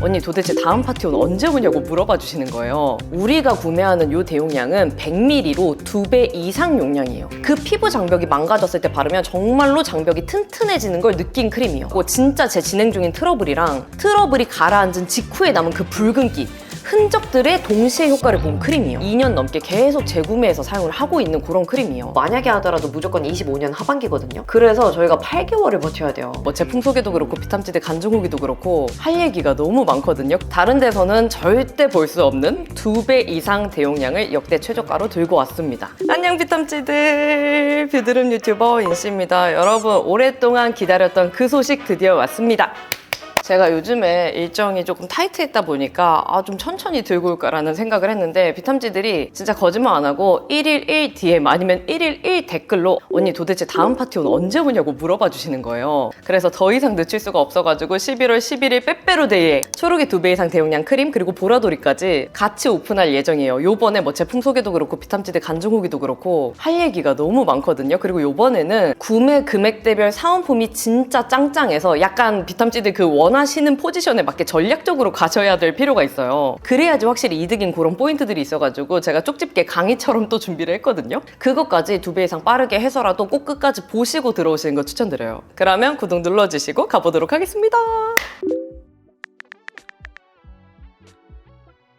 언니 도대체 다음 파티온 언제 오냐고 물어봐 주시는 거예요. 우리가 구매하는 이 대용량은 100ml로 2배 이상 용량이에요. 그 피부 장벽이 망가졌을 때 바르면 정말로 장벽이 튼튼해지는 걸 느낀 크림이에요. 진짜 제 진행 중인 트러블이랑 트러블이 가라앉은 직후에 남은 그 붉은기 흔적들의 동시에 효과를 본 크림이에요. 2년 넘게 계속 재구매해서 사용을 하고 있는 그런 크림이에요. 만약에 하더라도 무조건 25년 하반기거든요. 그래서 저희가 8개월을 버텨야 돼요. 제품 소개도 그렇고 비탐지드 간증 후기도 그렇고 할 얘기가 너무 많거든요. 다른 데서는 절대 볼 수 없는 2배 이상 대용량을 역대 최저가로 들고 왔습니다. 안녕 비탐지드, 뷰드름 유튜버 인씨입니다. 여러분 오랫동안 기다렸던 그 소식 드디어 왔습니다. 제가 요즘에 일정이 조금 타이트했다 보니까 좀 천천히 들고 올까라는 생각을 했는데 비탐지들이 진짜 거짓말 안 하고 1일 1 DM 아니면 1일 1 댓글로 언니 도대체 다음 파티온 언제 오냐고 물어봐 주시는 거예요. 그래서 더 이상 늦출 수가 없어가지고 11월 11일 빼빼로데이에 초록이 2배 이상 대용량 크림 그리고 보라돌이까지 같이 오픈할 예정이에요. 요번에 제품 소개도 그렇고 비탐지드 간증 후기도 그렇고 할 얘기가 너무 많거든요. 그리고 요번에는 구매 금액대별 사은품이 진짜 짱짱해서 약간 비탐지드 그 원하시는 포지션에 맞게 전략적으로 가셔야 될 필요가 있어요. 그래야지 확실히 이득인 그런 포인트들이 있어가지고 제가 쪽집게 강의처럼 또 준비를 했거든요. 그것까지 2배 이상 빠르게 해서라도 꼭 끝까지 보시고 들어오시는 거 추천드려요. 그러면 구독 눌러주시고 가보도록 하겠습니다.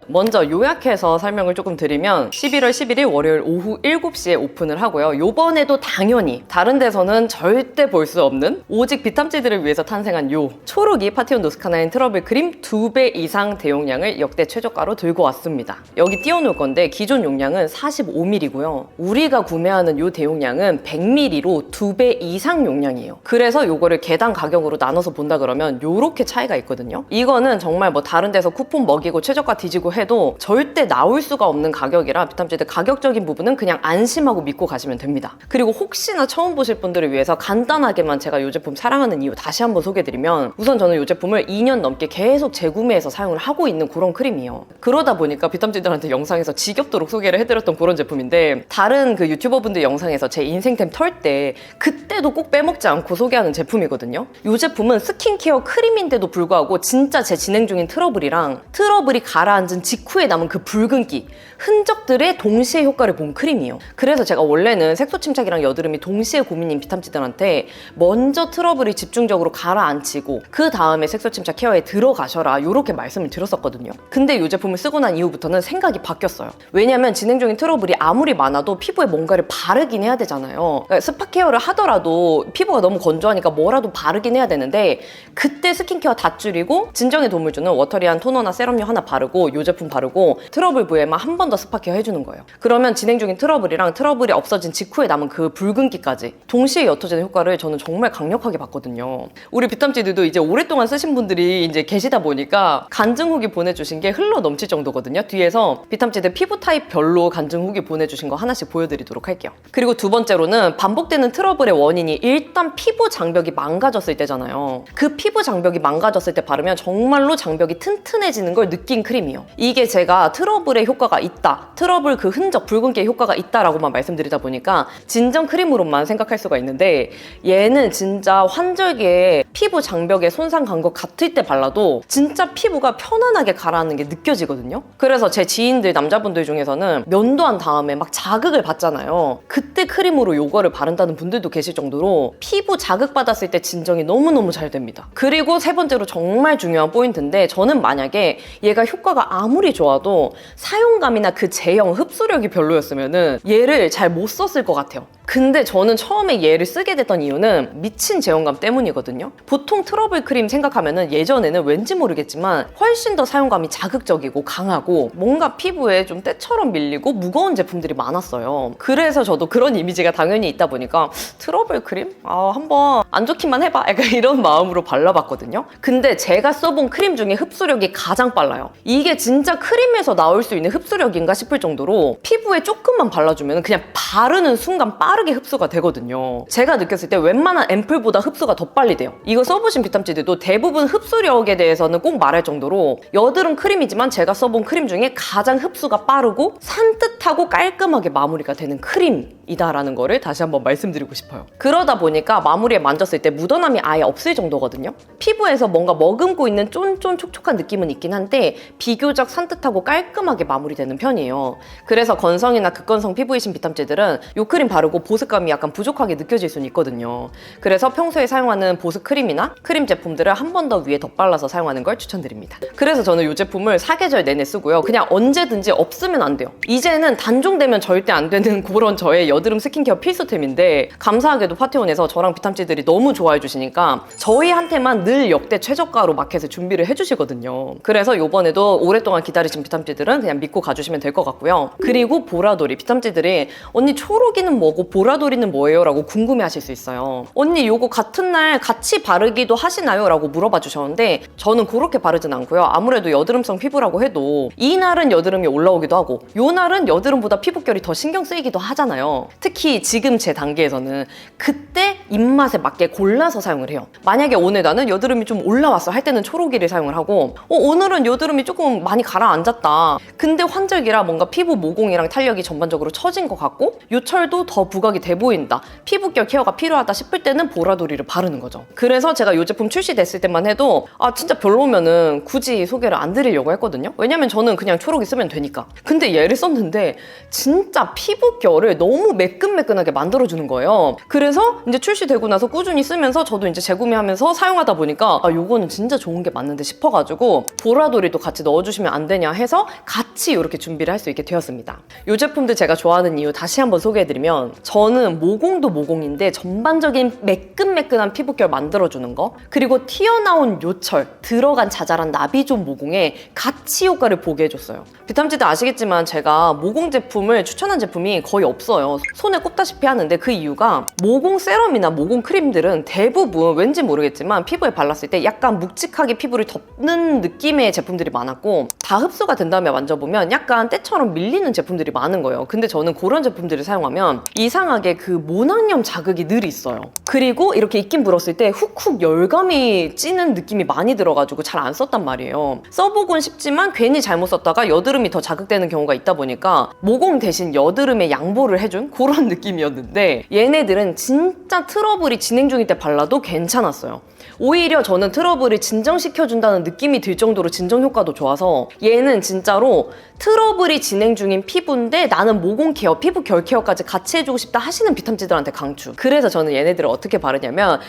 먼저 요약해서 설명을 조금 드리면 11월 11일 월요일 오후 7시에 오픈을 하고요. 요번에도 당연히 다른 데서는 절대 볼 수 없는 오직 비탐지들을 위해서 탄생한 요 초록이 파티온 노스카나인 트러블 크림 2배 이상 대용량을 역대 최저가로 들고 왔습니다. 여기 띄워놓을 건데 기존 용량은 45ml고요. 우리가 구매하는 요 대용량은 100ml로 2배 이상 용량이에요. 그래서 요거를 개당 가격으로 나눠서 본다 그러면 요렇게 차이가 있거든요. 이거는 정말 다른 데서 쿠폰 먹이고 최저가 뒤지고 해도 절대 나올 수가 없는 가격이라 비탐지드 가격적인 부분은 그냥 안심하고 믿고 가시면 됩니다. 그리고 혹시나 처음 보실 분들을 위해서 간단하게만 제가 이 제품 사랑하는 이유 다시 한번 소개해드리면 우선 저는 이 제품을 2년 넘게 계속 재구매해서 사용을 하고 있는 그런 크림이에요. 그러다 보니까 비탐지드한테 영상에서 지겹도록 소개를 해드렸던 그런 제품인데 다른 그 유튜버분들 영상에서 제 인생템 털 때 그때도 꼭 빼먹지 않고 소개하는 제품이거든요. 이 제품은 스킨케어 크림인데도 불구하고 진짜 제 진행 중인 트러블이랑 트러블이 가라앉은 직후에 남은 그 붉은기 흔적들의 동시에 효과를 본 크림이에요. 그래서 제가 원래는 색소 침착이랑 여드름이 동시에 고민인 비탐지들한테 먼저 트러블이 집중적으로 가라앉히고 그 다음에 색소 침착 케어에 들어가셔라 이렇게 말씀을 드렸었거든요. 근데 이 제품을 쓰고 난 이후부터는 생각이 바뀌었어요. 왜냐면 진행 중인 트러블이 아무리 많아도 피부에 뭔가를 바르긴 해야 되잖아요. 그러니까 스파 케어를 하더라도 피부가 너무 건조하니까 뭐라도 바르긴 해야 되는데 그때 스킨케어 다 줄이고 진정에 도움을 주는 워터리한 토너나 세럼류 하나 바르고 이 제품 바르고 트러블 부에만 한 번 더 스파 케어 해주는 거예요. 그러면 진행 중인 트러블이랑 트러블이 없어진 직후에 남은 그 붉은기까지 동시에 옅어지는 효과를 저는 정말 강력하게 봤거든요. 우리 비탐지들도 이제 오랫동안 쓰신 분들이 이제 계시다 보니까 간증 후기 보내주신 게 흘러 넘칠 정도거든요. 뒤에서 비탐지들 피부 타입별로 간증 후기 보내주신 거 하나씩 보여드리도록 할게요. 그리고 두 번째로는 반복되는 트러블의 원인이 일단 피부 장벽이 망가졌을 때잖아요. 그 피부 장벽이 망가졌을 때 바르면 정말로 장벽이 튼튼해지는 걸 느낀 크림이에요. 이게 제가 트러블의 효과가 있다, 트러블 그 흔적, 붉은기의 효과가 있다라고만 말씀드리다 보니까 진정 크림으로만 생각할 수가 있는데 얘는 진짜 환절기에 피부 장벽에 손상 간 것 같을 때 발라도 진짜 피부가 편안하게 가라앉는 게 느껴지거든요. 그래서 제 지인들 남자분들 중에서는 면도한 다음에 막 자극을 받잖아요. 그때 크림으로 요거를 바른다는 분들도 계실 정도로 피부 자극받았을 때 진정이 너무너무 잘 됩니다. 그리고 세 번째로 정말 중요한 포인트인데 저는 만약에 얘가 효과가 아무리 좋아도 사용감이나 그 제형, 흡수력이 별로였으면은 얘를 잘 못 썼을 것 같아요. 근데 저는 처음에 얘를 쓰게 됐던 이유는 미친 제형감 때문이거든요. 보통 트러블 크림 생각하면은 예전에는 왠지 모르겠지만 훨씬 더 사용감이 자극적이고 강하고 뭔가 피부에 좀 때처럼 밀리고 무거운 제품들이 많았어요. 그래서 저도 그런 이미지가 당연히 있다 보니까 트러블 크림? 한번 안 좋기만 해봐 약간 이런 마음으로 발라봤거든요. 근데 제가 써본 크림 중에 흡수력이 가장 빨라요. 이게 진짜 진짜 크림에서 나올 수 있는 흡수력인가 싶을 정도로 피부에 조금만 발라주면 그냥 바르는 순간 빠르게 흡수가 되거든요. 제가 느꼈을 때 웬만한 앰플보다 흡수가 더 빨리 돼요. 이거 써보신 비탐찌들도 대부분 흡수력에 대해서는 꼭 말할 정도로 여드름 크림이지만 제가 써본 크림 중에 가장 흡수가 빠르고 산뜻하고 깔끔하게 마무리가 되는 크림이다라는 거를 다시 한번 말씀드리고 싶어요. 그러다 보니까 마무리에 만졌을 때 묻어남이 아예 없을 정도거든요. 피부에서 뭔가 머금고 있는 쫀쫀 촉촉한 느낌은 있긴 한데 비교적 산뜻하고 깔끔하게 마무리되는 편이에요. 그래서 건성이나 극건성 피부이신 비탐찌들은 이 크림 바르고 보습감이 약간 부족하게 느껴질 수는 있거든요. 그래서 평소에 사용하는 보습 크림이나 크림 제품들을 한 번 더 위에 덧발라서 사용하는 걸 추천드립니다. 그래서 저는 이 제품을 사계절 내내 쓰고요. 그냥 언제든지 없으면 안 돼요. 이제는 단종되면 절대 안 되는 그런 저의 여드름 스킨케어 필수템인데 감사하게도 파티온에서 저랑 비탐찌들이 너무 좋아해 주시니까 저희한테만 늘 역대 최저가로 마켓에 준비를 해주시거든요. 그래서 이번에도 오랫동안 기다리신 비탐찌들은 그냥 믿고 가주시면 될 것 같고요. 그리고 보라돌이 비탐찌들이 언니 초록이는 뭐고 보라돌이는 뭐예요? 라고 궁금해하실 수 있어요. 언니 요거 같은 날 같이 바르기도 하시나요? 라고 물어봐 주셨는데 저는 그렇게 바르진 않고요. 아무래도 여드름성 피부라고 해도 이 날은 여드름이 올라오기도 하고 요 날은 여드름보다 피부결이 더 신경 쓰이기도 하잖아요. 특히 지금 제 단계에서는 그때 입맛에 맞게 골라서 사용을 해요. 만약에 오늘 나는 여드름이 좀 올라왔어 할 때는 초록이를 사용을 하고 오늘은 여드름이 조금 많이 가라앉았다. 근데 환절기라 뭔가 피부 모공이랑 탄력이 전반적으로 처진 것 같고 요철도 더 부각이 돼 보인다. 피부결 케어가 필요하다 싶을 때는 보라돌이를 바르는 거죠. 그래서 제가 이 제품 출시됐을 때만 해도 진짜 별로면은 굳이 소개를 안 드리려고 했거든요. 왜냐면 저는 그냥 초록이 쓰면 되니까. 근데 얘를 썼는데 진짜 피부결을 너무 매끈매끈하게 만들어주는 거예요. 그래서 이제 출시되고 나서 꾸준히 쓰면서 저도 이제 재구매하면서 사용하다 보니까 요거는 진짜 좋은 게 맞는데 싶어가지고 보라돌이도 같이 넣어주시면 안 되냐 해서 같이 이렇게 준비를 할 수 있게 되었습니다. 이 제품들 제가 좋아하는 이유 다시 한번 소개해드리면 저는 모공도 모공인데 전반적인 매끈매끈한 피부결 만들어주는 거 그리고 튀어나온 요철, 들어간 자잘한 나비존 모공에 같이 효과를 보게 해줬어요. 비탐찌들 아시겠지만 제가 모공 제품을 추천한 제품이 거의 없어요. 손에 꼽다시피 하는데 그 이유가 모공 세럼이나 모공 크림들은 대부분 왠지 모르겠지만 피부에 발랐을 때 약간 묵직하게 피부를 덮는 느낌의 제품들이 많았고 다 흡수가 된 다음에 만져보면 약간 때처럼 밀리는 제품들이 많은 거예요. 근데 저는 그런 제품들을 사용하면 이상하게 그 모낭염 자극이 늘 있어요. 그리고 이렇게 입김 불었을 때 훅훅 열감이 찌는 느낌이 많이 들어가지고 잘 안 썼단 말이에요. 써보곤 싶지만 괜히 잘못 썼다가 여드름이 더 자극되는 경우가 있다 보니까 모공 대신 여드름에 양보를 해준 그런 느낌이었는데 얘네들은 진짜 트러블이 진행 중일 때 발라도 괜찮았어요. 오히려 저는 트러블을 진정시켜준다는 느낌이 들 정도로 진정 효과도 좋아서 얘는 진짜로 트러블이 진행 중인 피부인데 나는 모공 케어, 피부 결 케어까지 같이 해주고 싶다 하시는 비탐찌들한테 강추. 그래서 저는 얘네들을 어떻게 바르냐면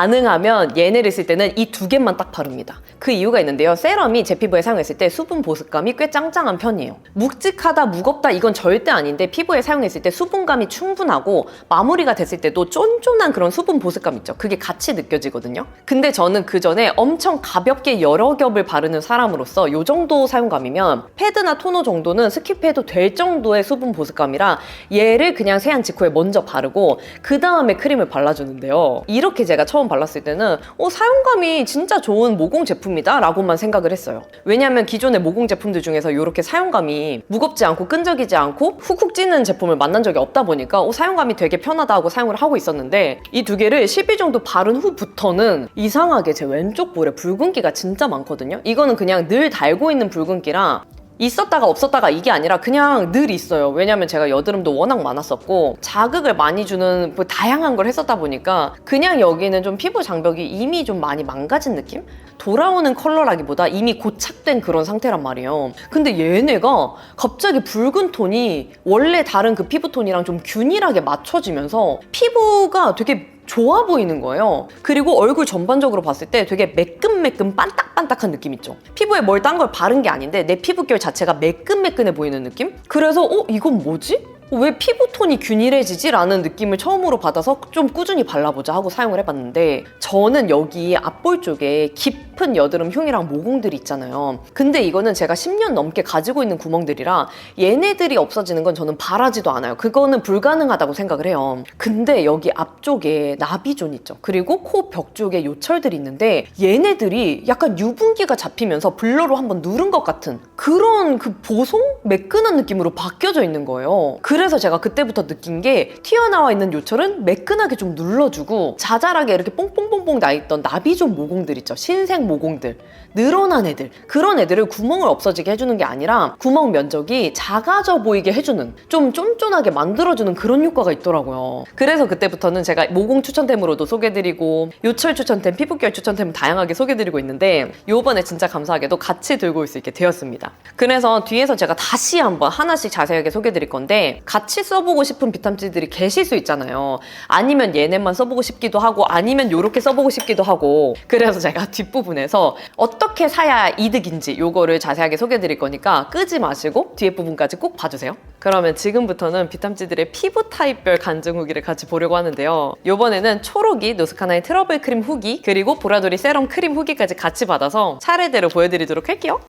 가능하면 얘네를 쓸 때는 이 두 개만 딱 바릅니다. 그 이유가 있는데요. 세럼이 제 피부에 사용했을 때 수분 보습감이 꽤 짱짱한 편이에요. 묵직하다, 무겁다 이건 절대 아닌데 피부에 사용했을 때 수분감이 충분하고 마무리가 됐을 때도 쫀쫀한 그런 수분 보습감 있죠. 그게 같이 느껴지거든요. 근데 저는 그 전에 엄청 가볍게 여러 겹을 바르는 사람으로서 이 정도 사용감이면 패드나 토너 정도는 스킵해도 될 정도의 수분 보습감이라 얘를 그냥 세안 직후에 먼저 바르고 그 다음에 크림을 발라주는데요. 이렇게 제가 처음 발랐을 때는 사용감이 진짜 좋은 모공 제품이다 라고만 생각을 했어요. 왜냐면 기존의 모공 제품들 중에서 이렇게 사용감이 무겁지 않고 끈적이지 않고 훅훅 찌는 제품을 만난 적이 없다 보니까 사용감이 되게 편하다 하고 사용을 하고 있었는데 이 두 개를 10일 정도 바른 후부터는 이상하게 제 왼쪽 볼에 붉은기가 진짜 많거든요. 이거는 그냥 늘 달고 있는 붉은기라 있었다가 없었다가 이게 아니라 그냥 늘 있어요. 왜냐면 제가 여드름도 워낙 많았었고 자극을 많이 주는 뭐 다양한 걸 했었다 보니까 그냥 여기는 좀 피부 장벽이 이미 좀 많이 망가진 느낌? 돌아오는 컬러라기보다 이미 고착된 그런 상태란 말이에요. 근데 얘네가 갑자기 붉은 톤이 원래 다른 그 피부톤이랑 좀 균일하게 맞춰지면서 피부가 되게 좋아 보이는 거예요. 그리고 얼굴 전반적으로 봤을 때 되게 매끈매끈 반딱반딱한 느낌 있죠. 피부에 뭘 딴 걸 바른 게 아닌데 내 피부결 자체가 매끈매끈해 보이는 느낌? 그래서 이건 뭐지? 왜 피부톤이 균일해지지? 라는 느낌을 처음으로 받아서 좀 꾸준히 발라보자 하고 사용을 해봤는데 저는 여기 앞볼 쪽에 깊 깊은 여드름 흉이랑 모공들이 있잖아요. 근데 이거는 제가 10년 넘게 가지고 있는 구멍들이라 얘네들이 없어지는 건 저는 바라지도 않아요. 그거는 불가능하다고 생각을 해요. 근데 여기 앞쪽에 나비존 있죠. 그리고 코 벽 쪽에 요철들이 있는데 얘네들이 약간 유분기가 잡히면서 블러로 한번 누른 것 같은 그런 그 보송? 매끈한 느낌으로 바뀌어져 있는 거예요. 그래서 제가 그때부터 느낀 게 튀어나와 있는 요철은 매끈하게 좀 눌러주고 자잘하게 이렇게 뽕뽕뽕뽕 나있던 나비존 모공들 있죠. 신생 모공들. 늘어난 애들. 그런 애들을 구멍을 없어지게 해주는 게 아니라 구멍 면적이 작아져 보이게 해주는 좀 쫀쫀하게 만들어주는 그런 효과가 있더라고요. 그래서 그때부터는 제가 모공 추천템으로도 소개해드리고 요철 추천템, 피부결 추천템 다양하게 소개해드리고 있는데 요번에 진짜 감사하게도 같이 들고 올 수 있게 되었습니다. 그래서 뒤에서 제가 다시 한번 하나씩 자세하게 소개해드릴 건데 같이 써보고 싶은 비타민C들이 계실 수 있잖아요. 아니면 얘네만 써보고 싶기도 하고 아니면 요렇게 써보고 싶기도 하고 그래서 제가 뒷부분에서 어떻게 사야 이득인지 요거를 자세하게 소개해드릴 거니까 끄지 마시고 뒤에 부분까지 꼭 봐주세요. 그러면 지금부터는 비타민C들의 피부 타입별 간증 후기를 같이 보려고 하는데요. 요번에는 초록이 노스카나인 트러블 크림 후기 그리고 보라돌이 세럼 크림 후기까지 같이 받아서 차례대로 보여드리도록 할게요.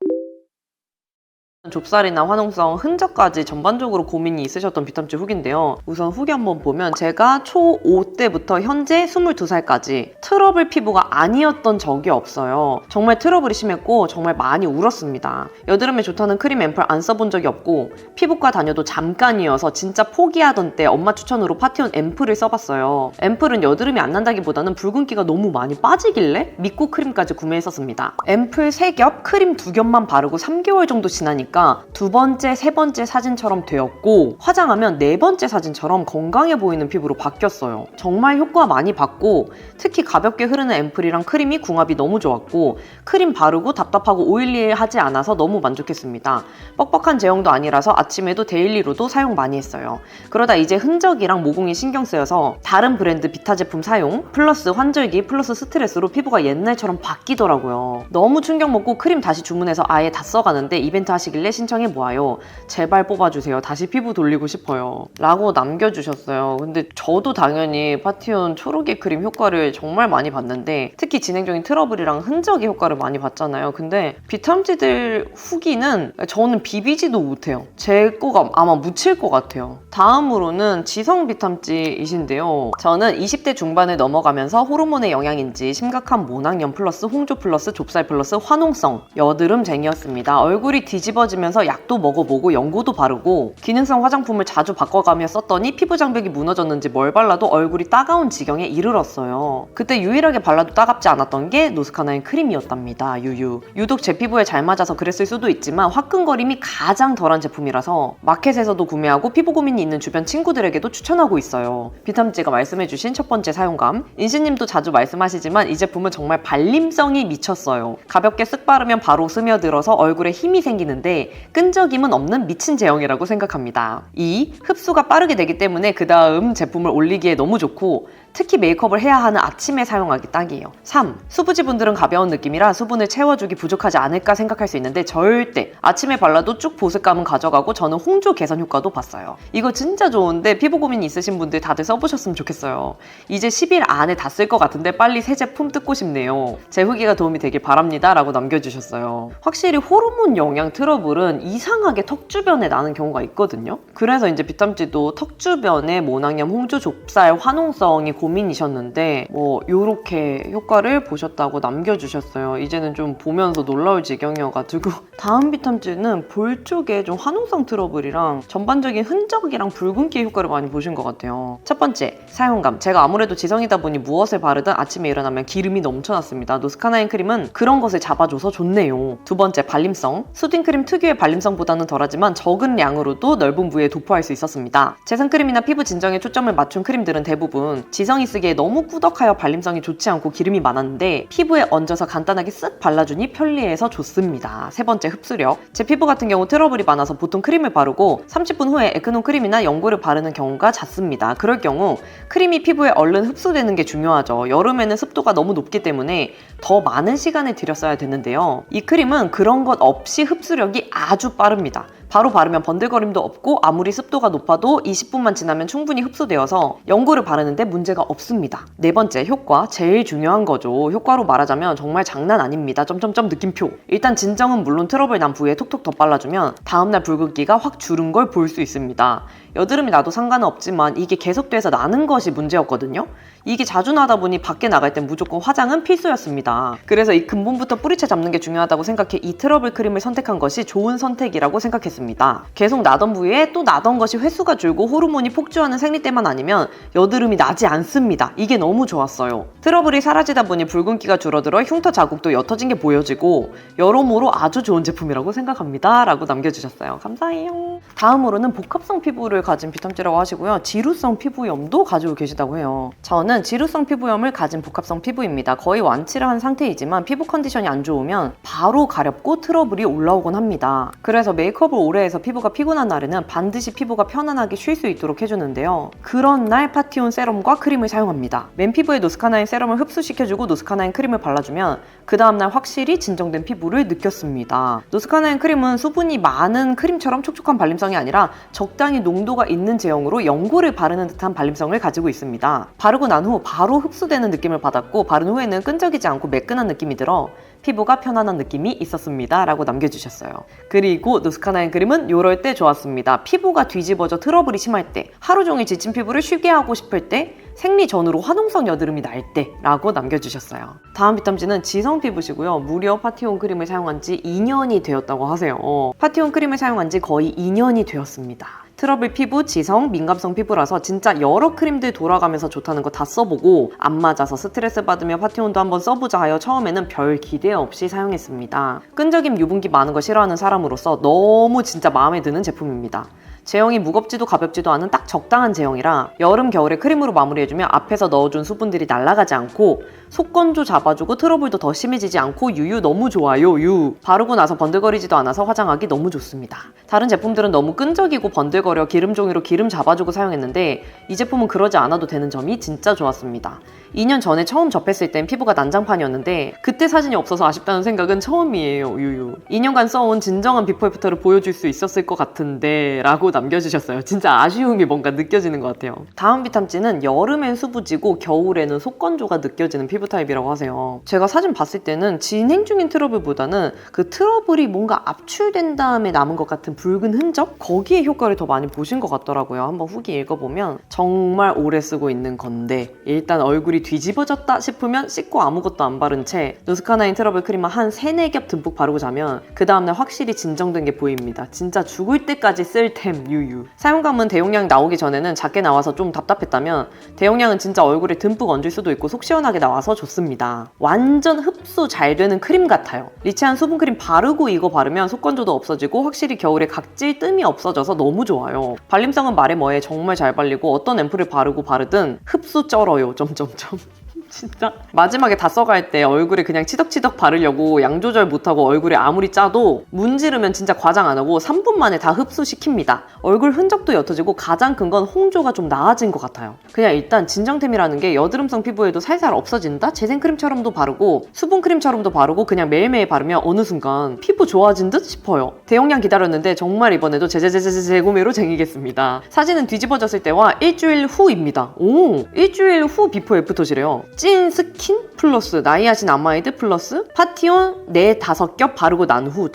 좁쌀이나 화농성, 흔적까지 전반적으로 고민이 있으셨던 비타민C 후기인데요. 우선 후기 한번 보면 제가 초5 때부터 현재 22살까지 트러블 피부가 아니었던 적이 없어요. 정말 트러블이 심했고 정말 많이 울었습니다. 여드름에 좋다는 크림 앰플 안 써본 적이 없고 피부과 다녀도 잠깐이어서 진짜 포기하던 때 엄마 추천으로 파티온 앰플을 써봤어요. 앰플은 여드름이 안 난다기보다는 붉은기가 너무 많이 빠지길래 믿고 크림까지 구매했었습니다. 앰플 3겹, 크림 2겹만 바르고 3개월 정도 지나니까 두 번째, 세 번째 사진처럼 되었고 화장하면 네 번째 사진처럼 건강해 보이는 피부로 바뀌었어요. 정말 효과 많이 받고 특히 가볍게 흐르는 앰플이랑 크림이 궁합이 너무 좋았고 크림 바르고 답답하고 오일리하지 않아서 너무 만족했습니다. 뻑뻑한 제형도 아니라서 아침에도 데일리로도 사용 많이 했어요. 그러다 이제 흔적이랑 모공이 신경 쓰여서 다른 브랜드 비타 제품 사용 플러스 환절기 플러스 스트레스로 피부가 옛날처럼 바뀌더라고요. 너무 충격 먹고 크림 다시 주문해서 아예 다 써가는데 이벤트 하시길래 신청해 보아요. 제발 뽑아주세요. 다시 피부 돌리고 싶어요. 라고 남겨주셨어요. 근데 저도 당연히 파티온 초록의 크림 효과를 정말 많이 봤는데 특히 진행적인 트러블이랑 흔적의 효과를 많이 봤잖아요. 근데 비타민C들 후기는 저는 비비지도 못해요. 제 거가 아마 묻힐 것 같아요. 다음으로는 지성 비타민C이신데요. 저는 20대 중반을 넘어가면서 호르몬의 영향인지 심각한 모낭염 플러스 홍조 플러스 좁쌀 플러스 화농성 여드름쟁이였습니다. 얼굴이 뒤집어지면서 약도 먹어보고 연고도 바르고 기능성 화장품을 자주 바꿔가며 썼더니 피부 장벽이 무너졌는지 뭘 발라도 얼굴이 따가운 지경에 이르렀어요. 그때 유일하게 발라도 따갑지 않았던 게 노스카나인 크림이었답니다. 유독 제 피부에 잘 맞아서 그랬을 수도 있지만 화끈거림이 가장 덜한 제품이라서 마켓에서도 구매하고 피부 고민이 있는 주변 친구들에게도 추천하고 있어요. 비타민C가 말씀해주신 첫 번째 사용감 인시님도 자주 말씀하시지만 이 제품은 정말 발림성이 미쳤어요. 가볍게 쓱 바르면 바로 스며들어서 얼굴에 힘이 생기는데 끈적임은 없는 미친 제형이라고 생각합니다. 2. 흡수가 빠르게 되기 때문에 그 다음 제품을 올리기에 너무 좋고 특히 메이크업을 해야 하는 아침에 사용하기 딱이에요. 3. 수부지분들은 가벼운 느낌이라 수분을 채워주기 부족하지 않을까 생각할 수 있는데 절대 아침에 발라도 쭉 보습감은 가져가고 저는 홍조 개선 효과도 봤어요. 이거 진짜 좋은데 피부 고민이 있으신 분들 다들 써보셨으면 좋겠어요. 이제 10일 안에 다 쓸 것 같은데 빨리 새 제품 뜯고 싶네요. 제 후기가 도움이 되길 바랍니다. 라고 남겨주셨어요. 확실히 호르몬 영양 트러블은 이상하게 턱 주변에 나는 경우가 있거든요. 그래서 이제 비타민C도 턱 주변에 모낭염, 홍조, 좁쌀, 화농성이 고민이셨는데 요렇게 효과를 보셨다고 남겨주셨어요. 이제는 좀 보면서 놀라울 지경이어가지고 다음 비타민C는 볼 쪽에 좀 화농성 트러블이랑 전반적인 흔적이랑 붉은기 효과를 많이 보신 것 같아요. 첫 번째, 사용감. 제가 아무래도 지성이다 보니 무엇을 바르든 아침에 일어나면 기름이 넘쳐났습니다. 노스카나인 크림은 그런 것을 잡아줘서 좋네요. 두 번째, 발림성. 수딩크림 특유의 발림성보다는 덜하지만 적은 양으로도 넓은 부위에 도포할 수 있었습니다. 재생크림이나 피부 진정에 초점을 맞춘 크림들은 대부분 지성이 쓰기에 너무 꾸덕하여 발림성이 좋지 않고 기름이 많았는데 피부에 얹어서 간단하게 쓱 발라주니 편리해서 좋습니다. 세 번째, 흡수력. 제 피부 같은 경우 트러블이 많아서 보통 크림을 바르고 30분 후에 에크논 크림이나 연고를 바르는 경우가 잦습니다. 그럴 경우 크림이 피부에 얼른 흡수되는 게 중요하죠. 여름에는 습도가 너무 높기 때문에 더 많은 시간을 들여 써야 되는데요. 이 크림은 그런 것 없이 흡수력이 아주 빠릅니다. 바로 바르면 번들거림도 없고 아무리 습도가 높아도 20분만 지나면 충분히 흡수되어서 연고를 바르는데 문제가 없습니다. 네 번째, 효과. 제일 중요한 거죠. 효과로 말하자면 정말 장난 아닙니다. 점점점 느낌표. 일단 진정은 물론 트러블 난 부위에 톡톡 덧발라주면 다음날 붉은기가 확 주른 걸 볼 수 있습니다. 여드름이 나도 상관은 없지만 이게 계속돼서 나는 것이 문제였거든요. 이게 자주 나다 보니 밖에 나갈 땐 무조건 화장은 필수였습니다. 그래서 이 근본부터 뿌리채 잡는 게 중요하다고 생각해 이 트러블 크림을 선택한 것이 좋은 선택이라고 생각했습니다. 계속 나던 부위에 또 나던 것이 횟수가 줄고 호르몬이 폭주하는 생리 때만 아니면 여드름이 나지 않습니다. 이게 너무 좋았어요. 트러블이 사라지다 보니 붉은기가 줄어들어 흉터 자국도 옅어진 게 보여지고 여러모로 아주 좋은 제품이라고 생각합니다. 라고 남겨주셨어요. 감사해요. 다음으로는 복합성 피부를 가진 비탐지라고 하시고요. 지루성 피부염도 가지고 계시다고 해요. 저는 지루성 피부염을 가진 복합성 피부입니다. 거의 완치를 한 상태이지만 피부 컨디션이 안 좋으면 바로 가렵고 트러블이 올라오곤 합니다. 그래서 메이크업을 오래 해서 피부가 피곤한 날에는 반드시 피부가 편안하게 쉴 수 있도록 해주는데요. 그런 날 파티온 세럼과 크림을 사용합니다. 맨피부에 노스카나인 세럼을 흡수시켜주고 노스카나인 크림을 발라주면 그 다음날 확실히 진정된 피부를 느꼈습니다. 노스카나인 크림은 수분이 많은 크림처럼 촉촉한 발림성이 아니라 적당히 농도가 있는 제형으로 연고를 바르는 듯한 발림성을 가지고 있습니다. 바르고 난 후 바로 흡수되는 느낌을 받았고 바른 후에는 끈적이지 않고 매끈한 느낌이 들어 피부가 편안한 느낌이 있었습니다. 라고 남겨주셨어요. 그리고 노스카나인 크림은 요럴 때 좋았습니다. 피부가 뒤집어져 트러블이 심할 때, 하루 종일 지친 피부를 쉬게 하고 싶을 때, 생리 전후로 화농성 여드름이 날 때 라고 남겨주셨어요. 다음 비탐지는 지성 피부시고요. 무려 파티온 크림을 사용한 지 2년이 되었다고 하세요. 파티온 크림을 사용한 지 거의 2년이 되었습니다. 트러블 피부, 지성, 민감성 피부라서 진짜 여러 크림들 돌아가면서 좋다는 거 다 써보고 안 맞아서 스트레스 받으며 파티온도 한번 써보자 하여 처음에는 별 기대 없이 사용했습니다. 끈적임, 유분기 많은 거 싫어하는 사람으로서 너무 진짜 마음에 드는 제품입니다. 제형이 무겁지도 가볍지도 않은 딱 적당한 제형이라 여름, 겨울에 크림으로 마무리해주면 앞에서 넣어준 수분들이 날아가지 않고 속건조 잡아주고 트러블도 더 심해지지 않고 유유 너무 좋아요. 바르고 나서 번들거리지도 않아서 화장하기 너무 좋습니다. 다른 제품들은 너무 끈적이고 번들거려 기름종이로 기름 잡아주고 사용했는데 이 제품은 그러지 않아도 되는 점이 진짜 좋았습니다. 2년 전에 처음 접했을 땐 피부가 난장판이었는데 그때 사진이 없어서 아쉽다는 생각은 처음이에요. 2년간 써온 진정한 비포 애프터를 보여줄 수 있었을 것 같은데 라고 남겨주셨어요. 진짜 아쉬움이 뭔가 느껴지는 것 같아요. 다음 비탐지는 여름엔 수부지고 겨울에는 속건조가 느껴지는 피부 타입이라고 하세요. 제가 사진 봤을 때는 진행 중인 트러블보다는 그 트러블이 뭔가 압출된 다음에 남은 것 같은 붉은 흔적? 거기에 효과를 더 많이 보신 것 같더라고요. 한번 후기 읽어보면 정말 오래 쓰고 있는 건데 일단 얼굴이 뒤집어졌다 싶으면 씻고 아무것도 안 바른 채 노스카나인 트러블 크림을 한 3-4겹 듬뿍 바르고 자면 그 다음날 확실히 진정된 게 보입니다. 진짜 죽을 때까지 쓸 템 유유. 사용감은 대용량이 나오기 전에는 작게 나와서 좀 답답했다면 대용량은 진짜 얼굴에 듬뿍 얹을 수도 있고 속 시원하게 나와서 좋습니다. 완전 흡수 잘 되는 크림 같아요. 리치한 수분크림 바르고 이거 바르면 속건조도 없어지고 확실히 겨울에 각질 뜸이 없어져서 너무 좋아요. 발림성은 말해 뭐해 정말 잘 발리고 어떤 앰플을 바르고 바르든 흡수 쩔어요. 진짜 마지막에 다 써갈 때 얼굴에 그냥 치덕치덕 바르려고 양 조절 못하고 얼굴에 아무리 짜도 문지르면 진짜 과장 안 하고 3분 만에 다 흡수시킵니다. 얼굴 흔적도 옅어지고 가장 큰 건 홍조가 좀 나아진 것 같아요. 그냥 일단 진정템이라는 게 여드름성 피부에도 살살 없어진다? 재생크림처럼도 바르고 수분크림처럼도 바르고 그냥 매일매일 바르면 어느 순간 피부 좋아진 듯 싶어요. 대용량 기다렸는데 정말 이번에도 재구매로 쟁이겠습니다. 사진은 뒤집어졌을 때와 일주일 후입니다. 일주일 후 비포 애프터시래요. 찐 스킨 플러스 나이아신 아마이드 플러스 파티온 4-5겹 바르고 난 후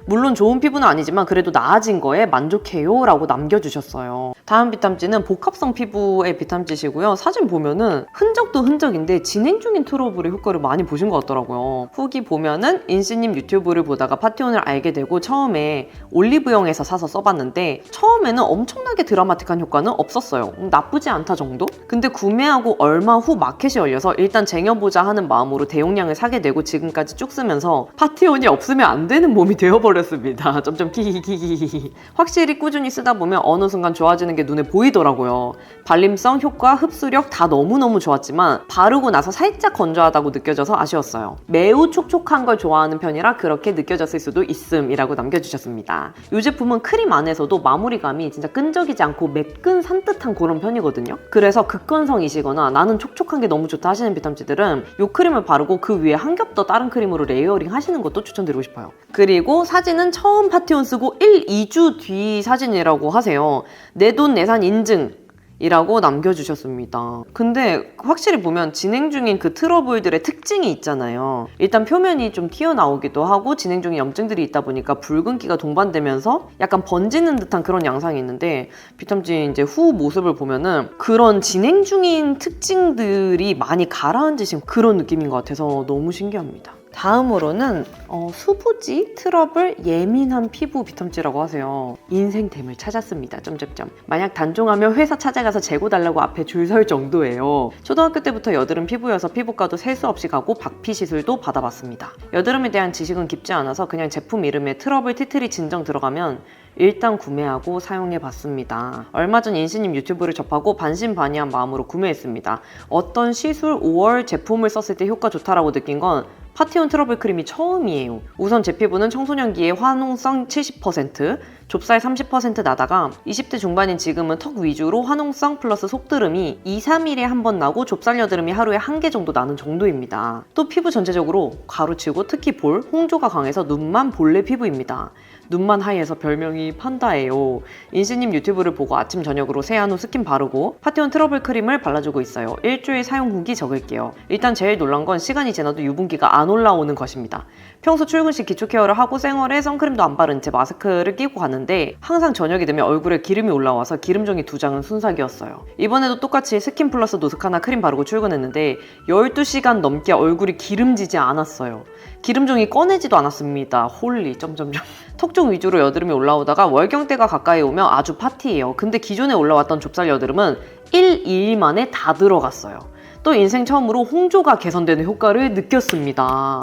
물론 좋은 피부는 아니지만 그래도 나아진 거에 만족해요 라고 남겨주셨어요. 다음 비탐지는 복합성 피부의 비탐지시고요. 사진 보면은 흔적도 흔적인데 진행 중인 트러블의 효과를 많이 보신 것 같더라고요. 후기 보면은 인씨님 유튜브를 보다가 파티온을 알게 되고 처음에 올리브영에서 사서 써봤는데 처음에는 엄청나게 드라마틱한 효과는 없었어요. 나쁘지 않다 정도? 근데 구매하고 얼마 후 마켓이 열려서 일단 쟁여보자 하는 마음으로 대용량을 사게 되고 지금까지 쭉 쓰면서 파티온이 없으면 안 되는 몸이 되어버렸습니다. 키히히히히. 확실히 꾸준히 쓰다 보면 어느 순간 좋아지는 좋아지는 게 눈에 보이더라고요. 발림성, 효과, 흡수력 다 너무너무 좋았지만 바르고 나서 살짝 건조하다고 느껴져서 아쉬웠어요. 매우 촉촉한 걸 좋아하는 편이라 그렇게 느껴졌을 수도 있음이라고 남겨주셨습니다. 이 제품은 크림 안에서도 마무리감이 진짜 끈적이지 않고 매끈 산뜻한 그런 편이거든요. 그래서 극건성이시거나 나는 촉촉한 게 너무 좋다 하시는 비탐지들은 이 크림을 바르고 그 위에 한 겹 더 다른 크림으로 레이어링 하시는 것도 추천드리고 싶어요. 그리고 사진은 처음 파티온 쓰고 1, 2주 뒤 사진이라고 하세요. 내돈내산 인증 이라고 남겨주셨습니다. 근데 확실히 보면 진행 중인 그 트러블들의 특징이 있잖아요. 일단 표면이 좀 튀어나오기도 하고 진행 중인 염증들이 있다 보니까 붉은기가 동반되면서 약간 번지는 듯한 그런 양상이 있는데 비탐진 이제 후 모습을 보면은 그런 진행 중인 특징들이 많이 가라앉으신 그런 느낌인 것 같아서 너무 신기합니다. 다음으로는 수부지, 트러블, 예민한 피부 비탐지라고 하세요. 인생템을 찾았습니다. 점점점. 만약 단종하면 회사 찾아가서 재고 달라고 앞에 줄 설 정도예요. 초등학교 때부터 여드름 피부여서 피부과도 셀 수 없이 가고 박피 시술도 받아봤습니다. 여드름에 대한 지식은 깊지 않아서 그냥 제품 이름에 트러블 티트리 진정 들어가면 일단 구매하고 사용해봤습니다. 얼마 전 인시님 유튜브를 접하고 반신반의한 마음으로 구매했습니다. 어떤 시술 5월 제품을 썼을 때 효과 좋다라고 느낀 건 파티온 트러블 크림이 처음이에요. 우선 제 피부는 청소년기에 화농성 70%, 좁쌀 30% 나다가 20대 중반인 지금은 턱 위주로 화농성 플러스 속드름이 2, 3일에 한 번 나고 좁쌀 여드름이 하루에 1개 정도 나는 정도입니다. 또 피부 전체적으로 가루치고 특히 볼, 홍조가 강해서 눈만 볼레 피부입니다. 눈만 하얘서 별명이 판다예요. 인시님 유튜브를 보고 아침 저녁으로 세안 후 스킨 바르고 파티온 트러블 크림을 발라주고 있어요. 일주일 사용 후기 적을게요. 일단 제일 놀란 건 시간이 지나도 유분기가 안 올라오는 것입니다. 평소 출근 시 기초 케어를 하고 생얼에 선크림도 안 바른 채 마스크를 끼고 갔는데 항상 저녁이 되면 얼굴에 기름이 올라와서 기름종이 2장은 순삭이었어요. 이번에도 똑같이 스킨 플러스 노스카나 크림 바르고 출근했는데 12시간 넘게 얼굴이 기름지지 않았어요. 기름종이 꺼내지도 않았습니다. 홀리 점점점. 턱 쪽 위주로 여드름이 올라오다가 월경대가 가까이 오면 아주 파티예요. 근데 기존에 올라왔던 좁쌀 여드름은 1, 2일 만에 다 들어갔어요. 또 인생 처음으로 홍조가 개선되는 효과를 느꼈습니다.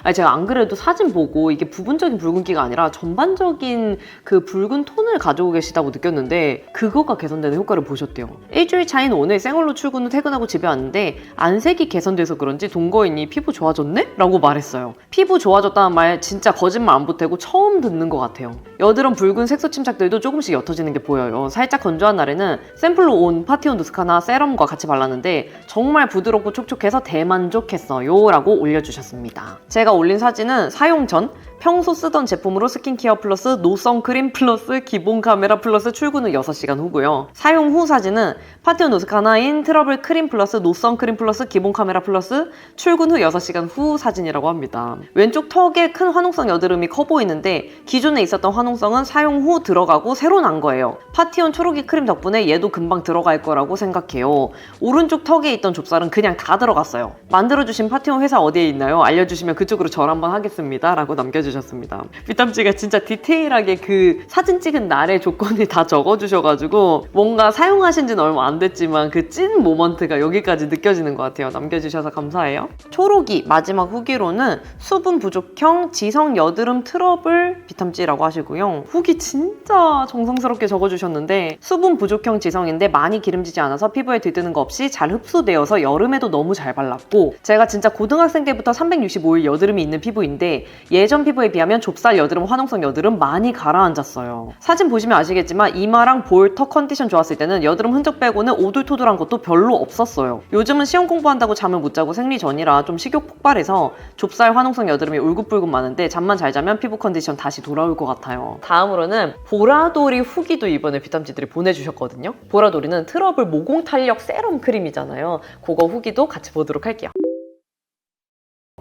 아니 제가 안 그래도 사진 보고 이게 부분적인 붉은기가 아니라 전반적인 그 붉은 톤을 가지고 계시다고 느꼈는데 그거가 개선되는 효과를 보셨대요. 일주일 차인 오늘 생얼로 출근 후 퇴근하고 집에 왔는데 안색이 개선돼서 그런지 동거인이 피부 좋아졌네? 라고 말했어요. 피부 좋아졌다는 말 진짜 거짓말 안 보태고 처음 듣는 것 같아요. 여드름 붉은 색소 침착들도 조금씩 옅어지는 게 보여요. 살짝 건조한 날에는 샘플로 온 파티온 누스카나 세럼과 같이 발랐는데 정말 부드럽고 촉촉해서 대만족했어요 라고 올려주셨습니다. 제가 올린 사진은 사용 전 평소 쓰던 제품으로 스킨케어 플러스 노선크림 플러스 기본 카메라 플러스 출근 후 6시간 후고요. 사용 후 사진은 파티온 노스카나인 트러블 크림 플러스 노선크림 플러스 기본 카메라 플러스 출근 후 6시간 후 사진이라고 합니다. 왼쪽 턱에 큰 화농성 여드름이 커 보이는데 기존에 있었던 화농성은 사용 후 들어가고 새로 난 거예요. 파티온 초록이 크림 덕분에 얘도 금방 들어갈 거라고 생각해요. 오른쪽 턱에 있던 좁쌀은 그냥 다 들어갔어요. 만들어주신 파티온 회사 어디에 있나요? 알려주시면 그쪽으로 절 한번 하겠습니다 라고 남겨주셨습니다. 비탐지가 진짜 디테일하게 그 사진 찍은 날의 조건을 다 적어주셔가지고 뭔가 사용하신 지는 얼마 안 됐지만 그 찐 모먼트가 여기까지 느껴지는 것 같아요. 남겨주셔서 감사해요. 초록이 마지막 후기로는 수분 부족형 지성 여드름 트러블 비탐지라고 하시고요. 후기 진짜 정성스럽게 적어주셨는데 수분 부족형 지성인데 많이 기름지지 않아서 피부에 들뜨는 거 없이 잘 흡수되어서 여름에도 너무 잘 발랐고 제가 진짜 고등학생 때부터 365일 여드름이 있는 피부인데 예전 피부에 비하면 좁쌀 여드름, 화농성 여드름 많이 가라앉았어요. 사진 보시면 아시겠지만 이마랑 볼, 턱 컨디션 좋았을 때는 여드름 흔적 빼고는 오돌토돌한 것도 별로 없었어요. 요즘은 시험 공부한다고 잠을 못 자고 생리 전이라 좀 식욕 폭발해서 좁쌀, 화농성 여드름이 울긋불긋 많은데 잠만 잘 자면 피부 컨디션 다시 돌아올 것 같아요. 다음으로는 보라돌이 후기도 이번에 비탐지들이 보내주셨거든요. 보라돌이는 트러블 모공 탄력 세럼 크림이잖아요. 그거 후기도 같이 보도록 할게요.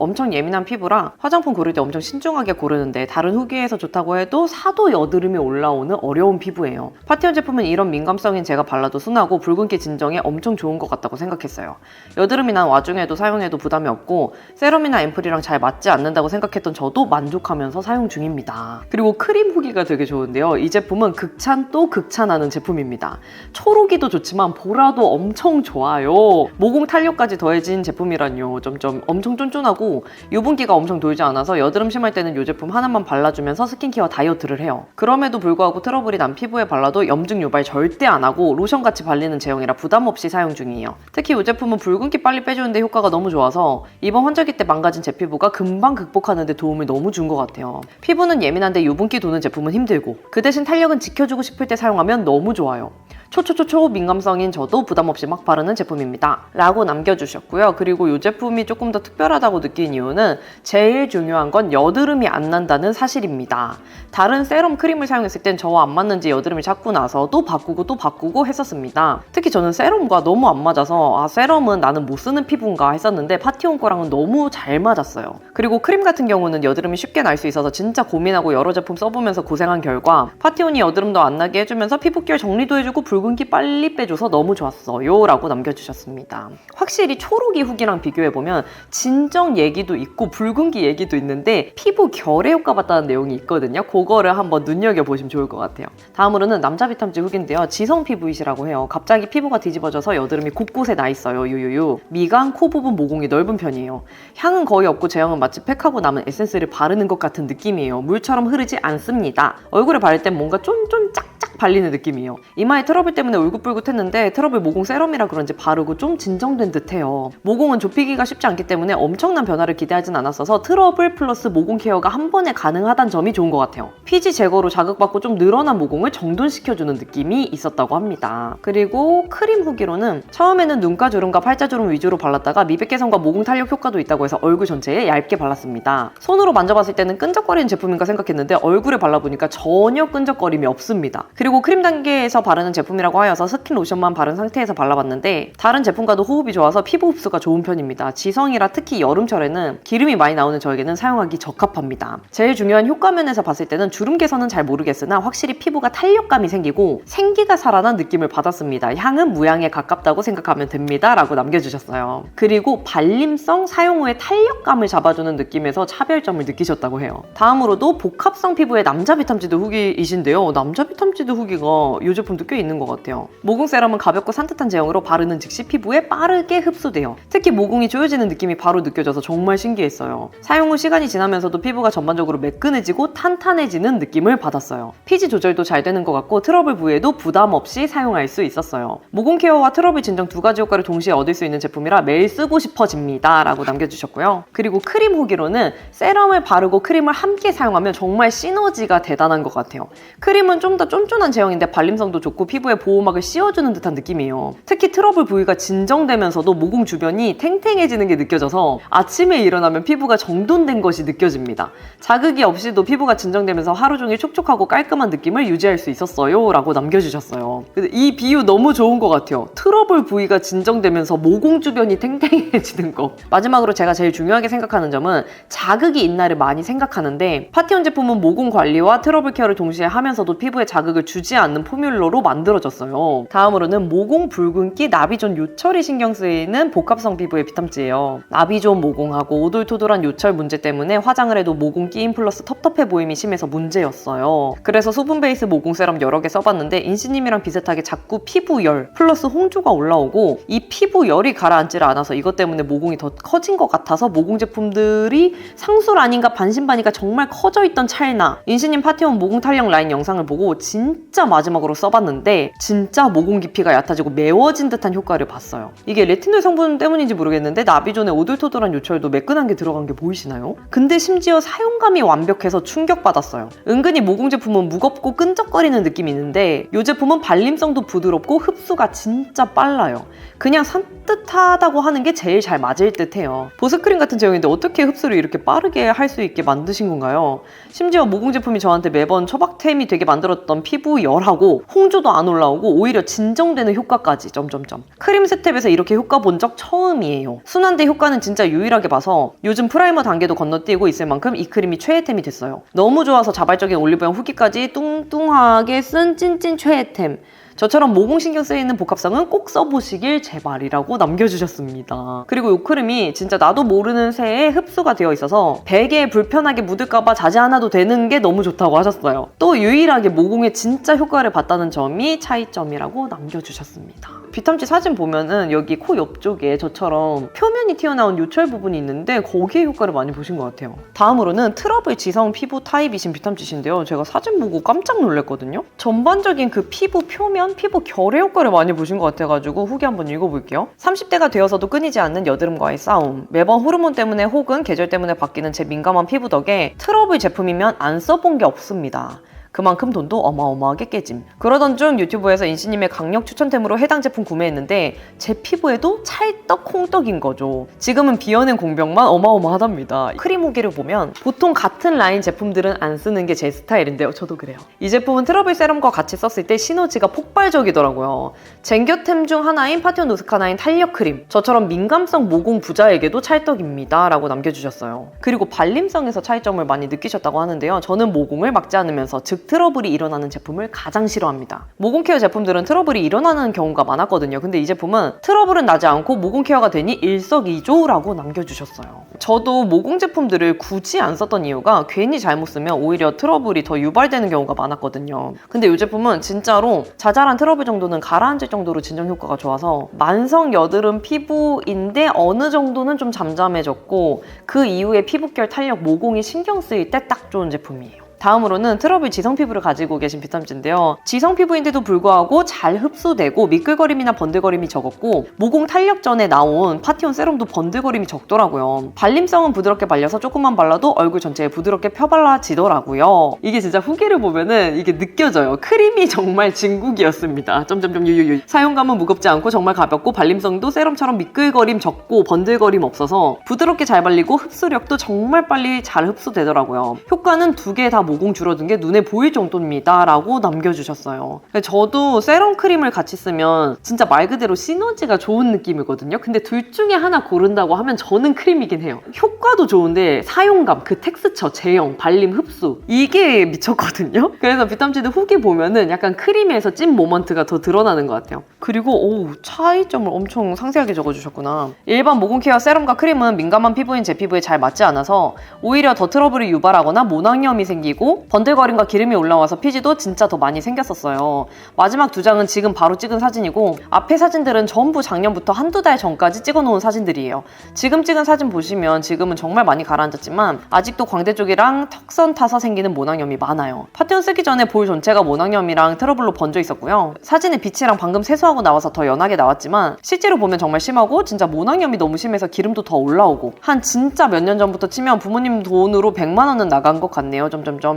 엄청 예민한 피부라 화장품 고를 때 엄청 신중하게 고르는데 다른 후기에서 좋다고 해도 사도 여드름이 올라오는 어려운 피부예요. 파티온 제품은 이런 민감성인 제가 발라도 순하고 붉은기 진정에 엄청 좋은 것 같다고 생각했어요. 여드름이 난 와중에도 사용해도 부담이 없고 세럼이나 앰플이랑 잘 맞지 않는다고 생각했던 저도 만족하면서 사용 중입니다. 그리고 크림 후기가 되게 좋은데요. 이 제품은 극찬 또 극찬하는 제품입니다. 초록이도 좋지만 보라도 엄청 좋아요. 모공 탄력까지 더해진 제품이란요. 점점 엄청 쫀쫀하고 하고 유분기가 엄청 돌지 않아서 여드름 심할 때는 이 제품 하나만 발라주면서 스킨케어 다이어트를 해요. 그럼에도 불구하고 트러블이 난 피부에 발라도 염증 유발 절대 안 하고 로션같이 발리는 제형이라 부담 없이 사용 중이에요. 특히 이 제품은 붉은기 빨리 빼주는데 효과가 너무 좋아서 이번 환절기 때 망가진 제 피부가 금방 극복하는 데 도움을 너무 준 것 같아요. 피부는 예민한데 유분기 도는 제품은 힘들고 그 대신 탄력은 지켜주고 싶을 때 사용하면 너무 좋아요. 초초초초 민감성인 저도 부담없이 막 바르는 제품입니다 라고 남겨주셨고요. 그리고 이 제품이 조금 더 특별하다고 느낀 이유는 제일 중요한 건 여드름이 안 난다는 사실입니다. 다른 세럼 크림을 사용했을 땐 저와 안 맞는지 여드름이 자꾸 나서 또 바꾸고 했었습니다. 특히 저는 세럼과 너무 안 맞아서 세럼은 나는 못 쓰는 피부인가 했었는데 파티온 거랑은 너무 잘 맞았어요. 그리고 크림 같은 경우는 여드름이 쉽게 날 수 있어서 진짜 고민하고 여러 제품 써보면서 고생한 결과 파티온이 여드름도 안 나게 해주면서 피부결 정리도 해주고 붉은기 빨리 빼줘서 너무 좋았어요 라고 남겨주셨습니다. 확실히 초록이 후기랑 비교해보면 진정 얘기도 있고 붉은기 얘기도 있는데 피부 결에 효과 봤다는 내용이 있거든요. 그거를 한번 눈여겨보시면 좋을 것 같아요. 다음으로는 남자 비탐지 후기인데요. 지성 피부이시라고 해요. 갑자기 피부가 뒤집어져서 여드름이 곳곳에 나 있어요. 유유유. 미간, 코 부분 모공이 넓은 편이에요. 향은 거의 없고 제형은 마치 팩하고 남은 에센스를 바르는 것 같은 느낌이에요. 물처럼 흐르지 않습니다. 얼굴에 바를 땐 뭔가 쫀쫀 짝짝 발리는 느낌이에요. 이마에 트러블 때문에 울긋불긋했는데 트러블 모공 세럼이라 그런지 바르고 좀 진정된 듯해요. 모공은 좁히기가 쉽지 않기 때문에 엄청난 변화를 기대하진 않았어서 트러블 플러스 모공 케어가 한 번에 가능하다는 점이 좋은 것 같아요. 피지 제거로 자극받고 좀 늘어난 모공을 정돈시켜주는 느낌이 있었다고 합니다. 그리고 크림 후기로는 처음에는 눈가 주름과 팔자 주름 위주로 발랐다가 미백 개선과 모공 탄력 효과도 있다고 해서 얼굴 전체에 얇게 발랐습니다. 손으로 만져봤을 때는 끈적거리는 제품인가 생각했는데 얼굴에 발라보니까 전혀 끈적거림이 없습니다. 그리고 크림 단계에서 바르는 제품이라고 하여서 스킨 로션만 바른 상태에서 발라봤는데 다른 제품과도 호흡이 좋아서 피부 흡수가 좋은 편입니다. 지성이라 특히 여름철에는 기름이 많이 나오는 저에게는 사용하기 적합합니다. 제일 중요한 효과 면에서 봤을 때는 주름 개선은 잘 모르겠으나 확실히 피부가 탄력감이 생기고 생기가 살아난 느낌을 받았습니다. 향은 무향에 가깝다고 생각하면 됩니다 라고 남겨주셨어요. 그리고 발림성 사용 후에 탄력감을 잡아주는 느낌에서 차별점을 느끼셨다고 해요. 다음으로도 복합성 피부의 남자 비탐지드 후기이신데요. 남자 비탐지드 후기가 이 제품도 꽤 있는 것 같아요. 모공 세럼은 가볍고 산뜻한 제형으로 바르는 즉시 피부에 빠르게 흡수돼요. 특히 모공이 조여지는 느낌이 바로 느껴져서 정말 신기했어요. 사용 후 시간이 지나면서도 피부가 전반적으로 매끈해지고 탄탄해지는 느낌을 받았어요. 피지 조절도 잘 되는 것 같고 트러블 부위에도 부담 없이 사용할 수 있었어요. 모공 케어와 트러블 진정 두 가지 효과를 동시에 얻을 수 있는 제품이라 매일 쓰고 싶어집니다 라고 남겨주셨고요. 그리고 크림 후기로는 세럼을 바르고 크림을 함께 사용하면 정말 시너지가 대단한 것 같아요. 크림은 좀 더 쫀쫀한 제형인데 발림성도 좋고 피부에 보호막을 씌워주는 듯한 느낌이에요. 특히 트러블 부위가 진정되면서도 모공 주변이 탱탱해지는 게 느껴져서 아침에 일어나면 피부가 정돈된 것이 느껴집니다. 자극이 없이도 피부가 진정되면서 하루 종일 촉촉하고 깔끔한 느낌을 유지할 수 있었어요 라고 남겨주셨어요. 이 비유 너무 좋은 것 같아요. 트러블 부위가 진정되면서 모공 주변이 탱탱해지는 거. 마지막으로 제가 제일 중요하게 생각하는 점은 자극이 있나를 많이 생각하는데 파티온 제품은 모공 관리와 트러블 케어를 동시에 하면서도 피부에 자극을 주지 않는 포뮬러로 만들어졌어요. 다음으로는 모공 붉은기, 나비존 요철이 신경 쓰이는 복합성 피부의 비탐지예요. 나비존 모공하고 오돌토돌한 요철 문제 때문에 화장을 해도 모공 끼임 플러스 텁텁해 보임이 심해서 문제였어요. 그래서 수분 베이스 모공 세럼 여러 개 써봤는데 인시님이랑 비슷하게 자꾸 피부열 플러스 홍조가 올라오고 이 피부열이 가라앉지를 않아서 이것 때문에 모공이 더 커진 것 같아서 모공 제품들이 상술 아닌가 반신반의가 정말 커져 있던 찰나 인시님 파티온 모공 탄력 라인 영상을 보고 진짜 마지막으로 써봤는데 진짜 모공 깊이가 얕아지고 매워진 듯한 효과를 봤어요. 이게 레티놀 성분 때문인지 모르겠는데 나비존에 오돌토돌한 요철도 매끈한 게 들어간 게 보이시나요? 근데 심지어 사용감이 완벽해서 충격받았어요. 은근히 모공 제품은 무겁고 끈적거리는 느낌이 있는데 이 제품은 발림성도 부드럽고 흡수가 진짜 빨라요. 그냥 산뜻하다고 하는 게 제일 잘 맞을 듯해요. 보습크림 같은 제형인데 어떻게 흡수를 이렇게 빠르게 할 수 있게 만드신 건가요? 심지어 모공 제품이 저한테 매번 처박템이 되게 만들었던 피부 열하고 홍조도 안 올라오고 오히려 진정되는 효과까지 점점점. 크림 스텝에서 이렇게 효과 본 적 처음이에요. 순한데 효과는 진짜 유일하게 봐서 요즘 프라이머 단계도 건너뛰고 있을 만큼 이 크림이 최애템이 됐어요. 너무 좋아서 자발적인 올리브영 후기까지 뚱뚱하게 쓴 찐찐 최애템. 저처럼 모공 신경 쓰이는 복합성은 꼭 써보시길 제발이라고 남겨주셨습니다. 그리고 이 크림이 진짜 나도 모르는 새에 흡수가 되어 있어서 베개에 불편하게 묻을까봐 자지 않아도 되는 게 너무 좋다고 하셨어요. 또 유일하게 모공에 진짜 효과를 봤다는 점이 차이점이라고 남겨주셨습니다. 비탐지 사진 보면은 여기 코 옆쪽에 저처럼 표면이 튀어나온 요철 부분이 있는데 거기에 효과를 많이 보신 것 같아요. 다음으로는 트러블 지성 피부 타입이신 비탐지신데요. 제가 사진 보고 깜짝 놀랐거든요. 전반적인 그 피부 표면, 피부 결의 효과를 많이 보신 것 같아가지고 후기 한번 읽어볼게요. 30대가 되어서도 끊이지 않는 여드름과의 싸움. 매번 호르몬 때문에 혹은 계절 때문에 바뀌는 제 민감한 피부 덕에 트러블 제품이면 안 써본 게 없습니다. 그만큼 돈도 어마어마하게 깨짐. 그러던 중 유튜브에서 인씨님의 강력 추천템으로 해당 제품 구매했는데 제 피부에도 찰떡 홍떡인 거죠. 지금은 비어낸 공병만 어마어마하답니다. 크림 후기를 보면 보통 같은 라인 제품들은 안 쓰는 게 제 스타일인데요. 저도 그래요. 이 제품은 트러블 세럼과 같이 썼을 때 시너지가 폭발적이더라고요. 쟁겨템 중 하나인 파티온 노스카나인 탄력 크림. 저처럼 민감성 모공 부자에게도 찰떡입니다. 라고 남겨주셨어요. 그리고 발림성에서 차이점을 많이 느끼셨다고 하는데요. 저는 모공을 막지 않으면서 즉 트러블이 일어나는 제품을 가장 싫어합니다. 모공 케어 제품들은 트러블이 일어나는 경우가 많았거든요. 근데 이 제품은 트러블은 나지 않고 모공 케어가 되니 일석이조라고 남겨주셨어요. 저도 모공 제품들을 굳이 안 썼던 이유가 괜히 잘못 쓰면 오히려 트러블이 더 유발되는 경우가 많았거든요. 근데 이 제품은 진짜로 자잘한 트러블 정도는 가라앉을 정도로 진정 효과가 좋아서 만성 여드름 피부인데 어느 정도는 좀 잠잠해졌고 그 이후에 피부결 탄력 모공이 신경 쓰일 때 딱 좋은 제품이에요. 다음으로는 트러블 지성 피부를 가지고 계신 비탐지인데요. 지성 피부인데도 불구하고 잘 흡수되고 미끌거림이나 번들거림이 적었고 모공 탄력 전에 나온 파티온 세럼도 번들거림이 적더라고요. 발림성은 부드럽게 발려서 조금만 발라도 얼굴 전체에 부드럽게 펴발라지더라고요. 이게 진짜 후기를 보면은 이게 느껴져요. 크림이 정말 진국이었습니다. 점점점 유유유. 사용감은 무겁지 않고 정말 가볍고 발림성도 세럼처럼 미끌거림 적고 번들거림 없어서 부드럽게 잘 발리고 흡수력도 정말 빨리 잘 흡수되더라고요. 효과는 두 개 다 모공 줄어든 게 눈에 보일 정도입니다 라고 남겨주셨어요. 저도 세럼 크림을 같이 쓰면 진짜 말 그대로 시너지가 좋은 느낌이거든요. 근데 둘 중에 하나 고른다고 하면 저는 크림이긴 해요. 효과도 좋은데 사용감, 그 텍스처, 제형, 발림, 흡수 이게 미쳤거든요. 그래서 비탐지드 후기 보면은 약간 크림에서 찐 모먼트가 더 드러나는 것 같아요. 그리고 차이점을 엄청 상세하게 적어주셨구나. 일반 모공 케어 세럼과 크림은 민감한 피부인 제 피부에 잘 맞지 않아서 오히려 더 트러블을 유발하거나 모낭염이 생기고 번들거림과 기름이 올라와서 피지도 진짜 더 많이 생겼었어요. 마지막 두 장은 지금 바로 찍은 사진이고 앞에 사진들은 전부 작년부터 한두 달 전까지 찍어놓은 사진들이에요. 지금 찍은 사진 보시면 지금은 정말 많이 가라앉았지만 아직도 광대 쪽이랑 턱선 타서 생기는 모낭염이 많아요. 파티온 쓰기 전에 볼 전체가 모낭염이랑 트러블로 번져 있었고요. 사진에 빛이랑 방금 세수하고 나와서 더 연하게 나왔지만 실제로 보면 정말 심하고 진짜 모낭염이 너무 심해서 기름도 더 올라오고 한 진짜 몇 년 전부터 치면 부모님 돈으로 100만 원은 나간 것 같네요.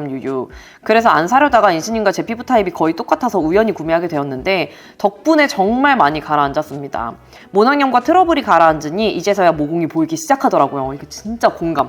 유유. 그래서 안 사려다가 인씨님과 제 피부 타입이 거의 똑같아서 우연히 구매하게 되었는데 덕분에 정말 많이 가라앉았습니다. 모낭염과 트러블이 가라앉으니 이제서야 모공이 보이기 시작하더라고요. 이거 진짜 공감.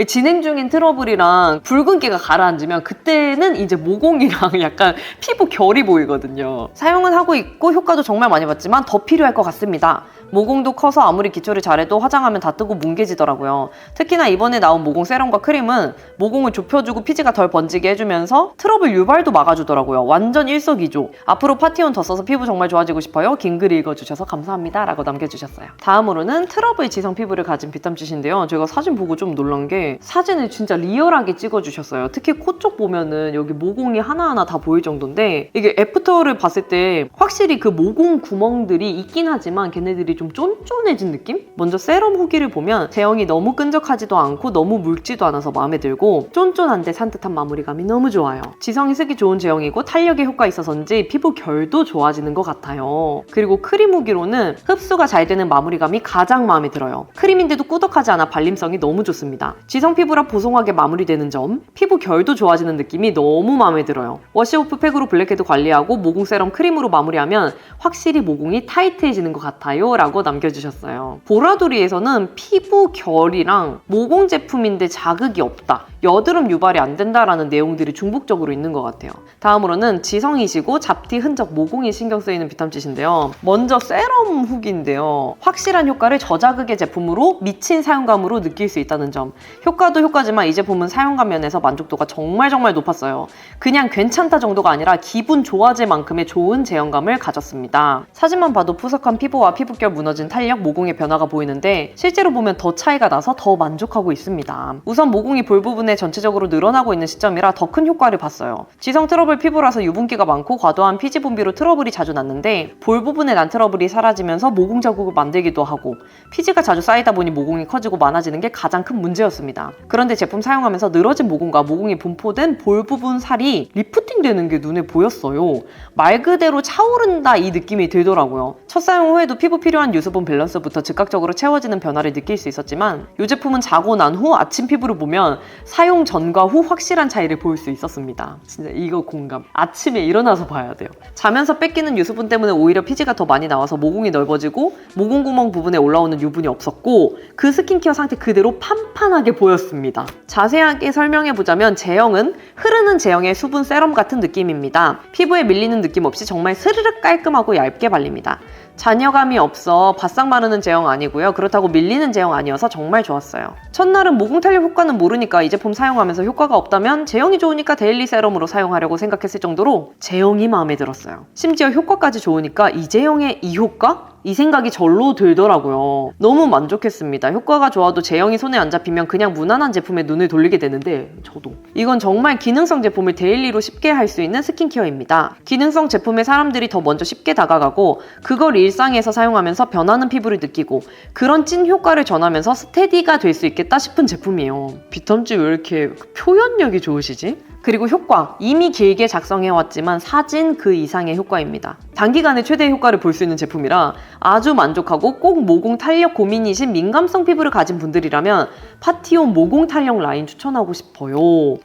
진행 중인 트러블이랑 붉은기가 가라앉으면 그때는 이제 모공이랑 약간 피부 결이 보이거든요. 사용은 하고 있고 효과도 정말 많이 봤지만 더 필요할 것 같습니다. 모공도 커서 아무리 기초를 잘해도 화장하면 다 뜨고 뭉개지더라고요. 특히나 이번에 나온 모공 세럼과 크림은 모공을 좁혀주고 피지가 덜 번지게 해주면서 트러블 유발도 막아주더라고요. 완전 일석이조. 앞으로 파티온 더 써서 피부 정말 좋아지고 싶어요. 긴 글 읽어주셔서 감사합니다 라고 남겨주셨어요. 다음으로는 트러블 지성 피부를 가진 비탐지신데요. 제가 사진 보고 좀 놀란 게 사진을 진짜 리얼하게 찍어주셨어요. 특히 코 쪽 보면은 여기 모공이 하나하나 다 보일 정도인데 이게 애프터를 봤을 때 확실히 그 모공 구멍들이 있긴 하지만 걔네들이 좀 쫀쫀해진 느낌? 먼저 세럼 후기를 보면 제형이 너무 끈적하지도 않고 너무 묽지도 않아서 마음에 들고 쫀쫀한데 산뜻한 마무리감이 너무 좋아요. 지성이 쓰기 좋은 제형이고 탄력에 효과 있어서인지 피부 결도 좋아지는 것 같아요. 그리고 크림 후기로는 흡수가 잘 되는 마무리감이 가장 마음에 들어요. 크림인데도 꾸덕하지 않아 발림성이 너무 좋습니다. 지성 피부라 보송하게 마무리되는 점, 피부 결도 좋아지는 느낌이 너무 마음에 들어요. 워시오프 팩으로 블랙헤드 관리하고 모공 세럼 크림으로 마무리하면 확실히 모공이 타이트해지는 것 같아요 라고 남겨주셨어요. 보라돌이에서는 피부 결이랑 모공 제품인데 자극이 없다, 여드름 유발이 안 된다라는 내용들이 중복적으로 있는 것 같아요. 다음으로는 지성이시고 잡티, 흔적, 모공이 신경 쓰이는 비탐지신데요. 먼저 세럼 후기인데요. 확실한 효과를 저자극의 제품으로 미친 사용감으로 느낄 수 있다는 점. 효과도 효과지만 이 제품은 사용감 면에서 만족도가 정말 높았어요. 그냥 괜찮다 정도가 아니라 기분 좋아질 만큼의 좋은 제형감을 가졌습니다. 사진만 봐도 푸석한 피부와 피부결 무너진 탄력, 모공의 변화가 보이는데 실제로 보면 더 차이가 나서 더 만족하고 있습니다. 우선 모공이 볼 부분에 전체적으로 늘어나고 있는 시점이라 더 큰 효과를 봤어요. 지성 트러블 피부라서 유분기가 많고 과도한 피지 분비로 트러블이 자주 났는데 볼 부분에 난 트러블이 사라지면서 모공 자국을 만들기도 하고 피지가 자주 쌓이다 보니 모공이 커지고 많아지는 게 가장 큰 문제였습니다. 그런데 제품 사용하면서 늘어진 모공과 모공이 분포된 볼 부분 살이 리프팅 되는 게 눈에 보였어요. 말 그대로 차오른다 이 느낌이 들더라고요. 첫 사용 후에도 피부 필요한 유수분 밸런스부터 즉각적으로 채워지는 변화를 느낄 수 있었지만 이 제품은 자고 난 후 아침 피부를 보면 사용 전과 후 확실한 차이를 보일 수 있었습니다. 진짜 이거 공감. 아침에 일어나서 봐야 돼요. 자면서 뺏기는 유수분 때문에 오히려 피지가 더 많이 나와서 모공이 넓어지고 모공 구멍 부분에 올라오는 유분이 없었고 그 스킨케어 상태 그대로 판판하게 보였습니다. 자세하게 설명해보자면 제형은 흐르는 제형의 수분 세럼 같은 느낌입니다. 피부에 밀리는 느낌 없이 정말 스르륵 깔끔하고 얇게 발립니다. 잔여감이 없어 바싹 마르는 제형 아니고요. 그렇다고 밀리는 제형 아니어서 정말 좋았어요. 첫날은 모공 탄력 효과는 모르니까 이 제품 사용하면서 효과가 없다면 제형이 좋으니까 데일리 세럼으로 사용하려고 생각했을 정도로 제형이 마음에 들었어요. 심지어 효과까지 좋으니까 이 제형의 이 효과? 이 생각이 절로 들더라고요. 너무 만족했습니다. 효과가 좋아도 제형이 손에 안 잡히면 그냥 무난한 제품에 눈을 돌리게 되는데 저도. 이건 정말 기능성 제품을 데일리로 쉽게 할 수 있는 스킨케어입니다. 기능성 제품에 사람들이 더 먼저 쉽게 다가가고 그걸 일상에서 사용하면서 변하는 피부를 느끼고 그런 찐 효과를 전하면서 스테디가 될 수 있겠다 싶은 제품이에요. 비텀지 왜 이렇게 표현력이 좋으시지? 그리고 효과, 이미 길게 작성해왔지만 사진 그 이상의 효과입니다. 단기간에 최대의 효과를 볼 수 있는 제품이라 아주 만족하고 꼭 모공 탄력 고민이신 민감성 피부를 가진 분들이라면 파티온 모공 탄력 라인 추천하고 싶어요.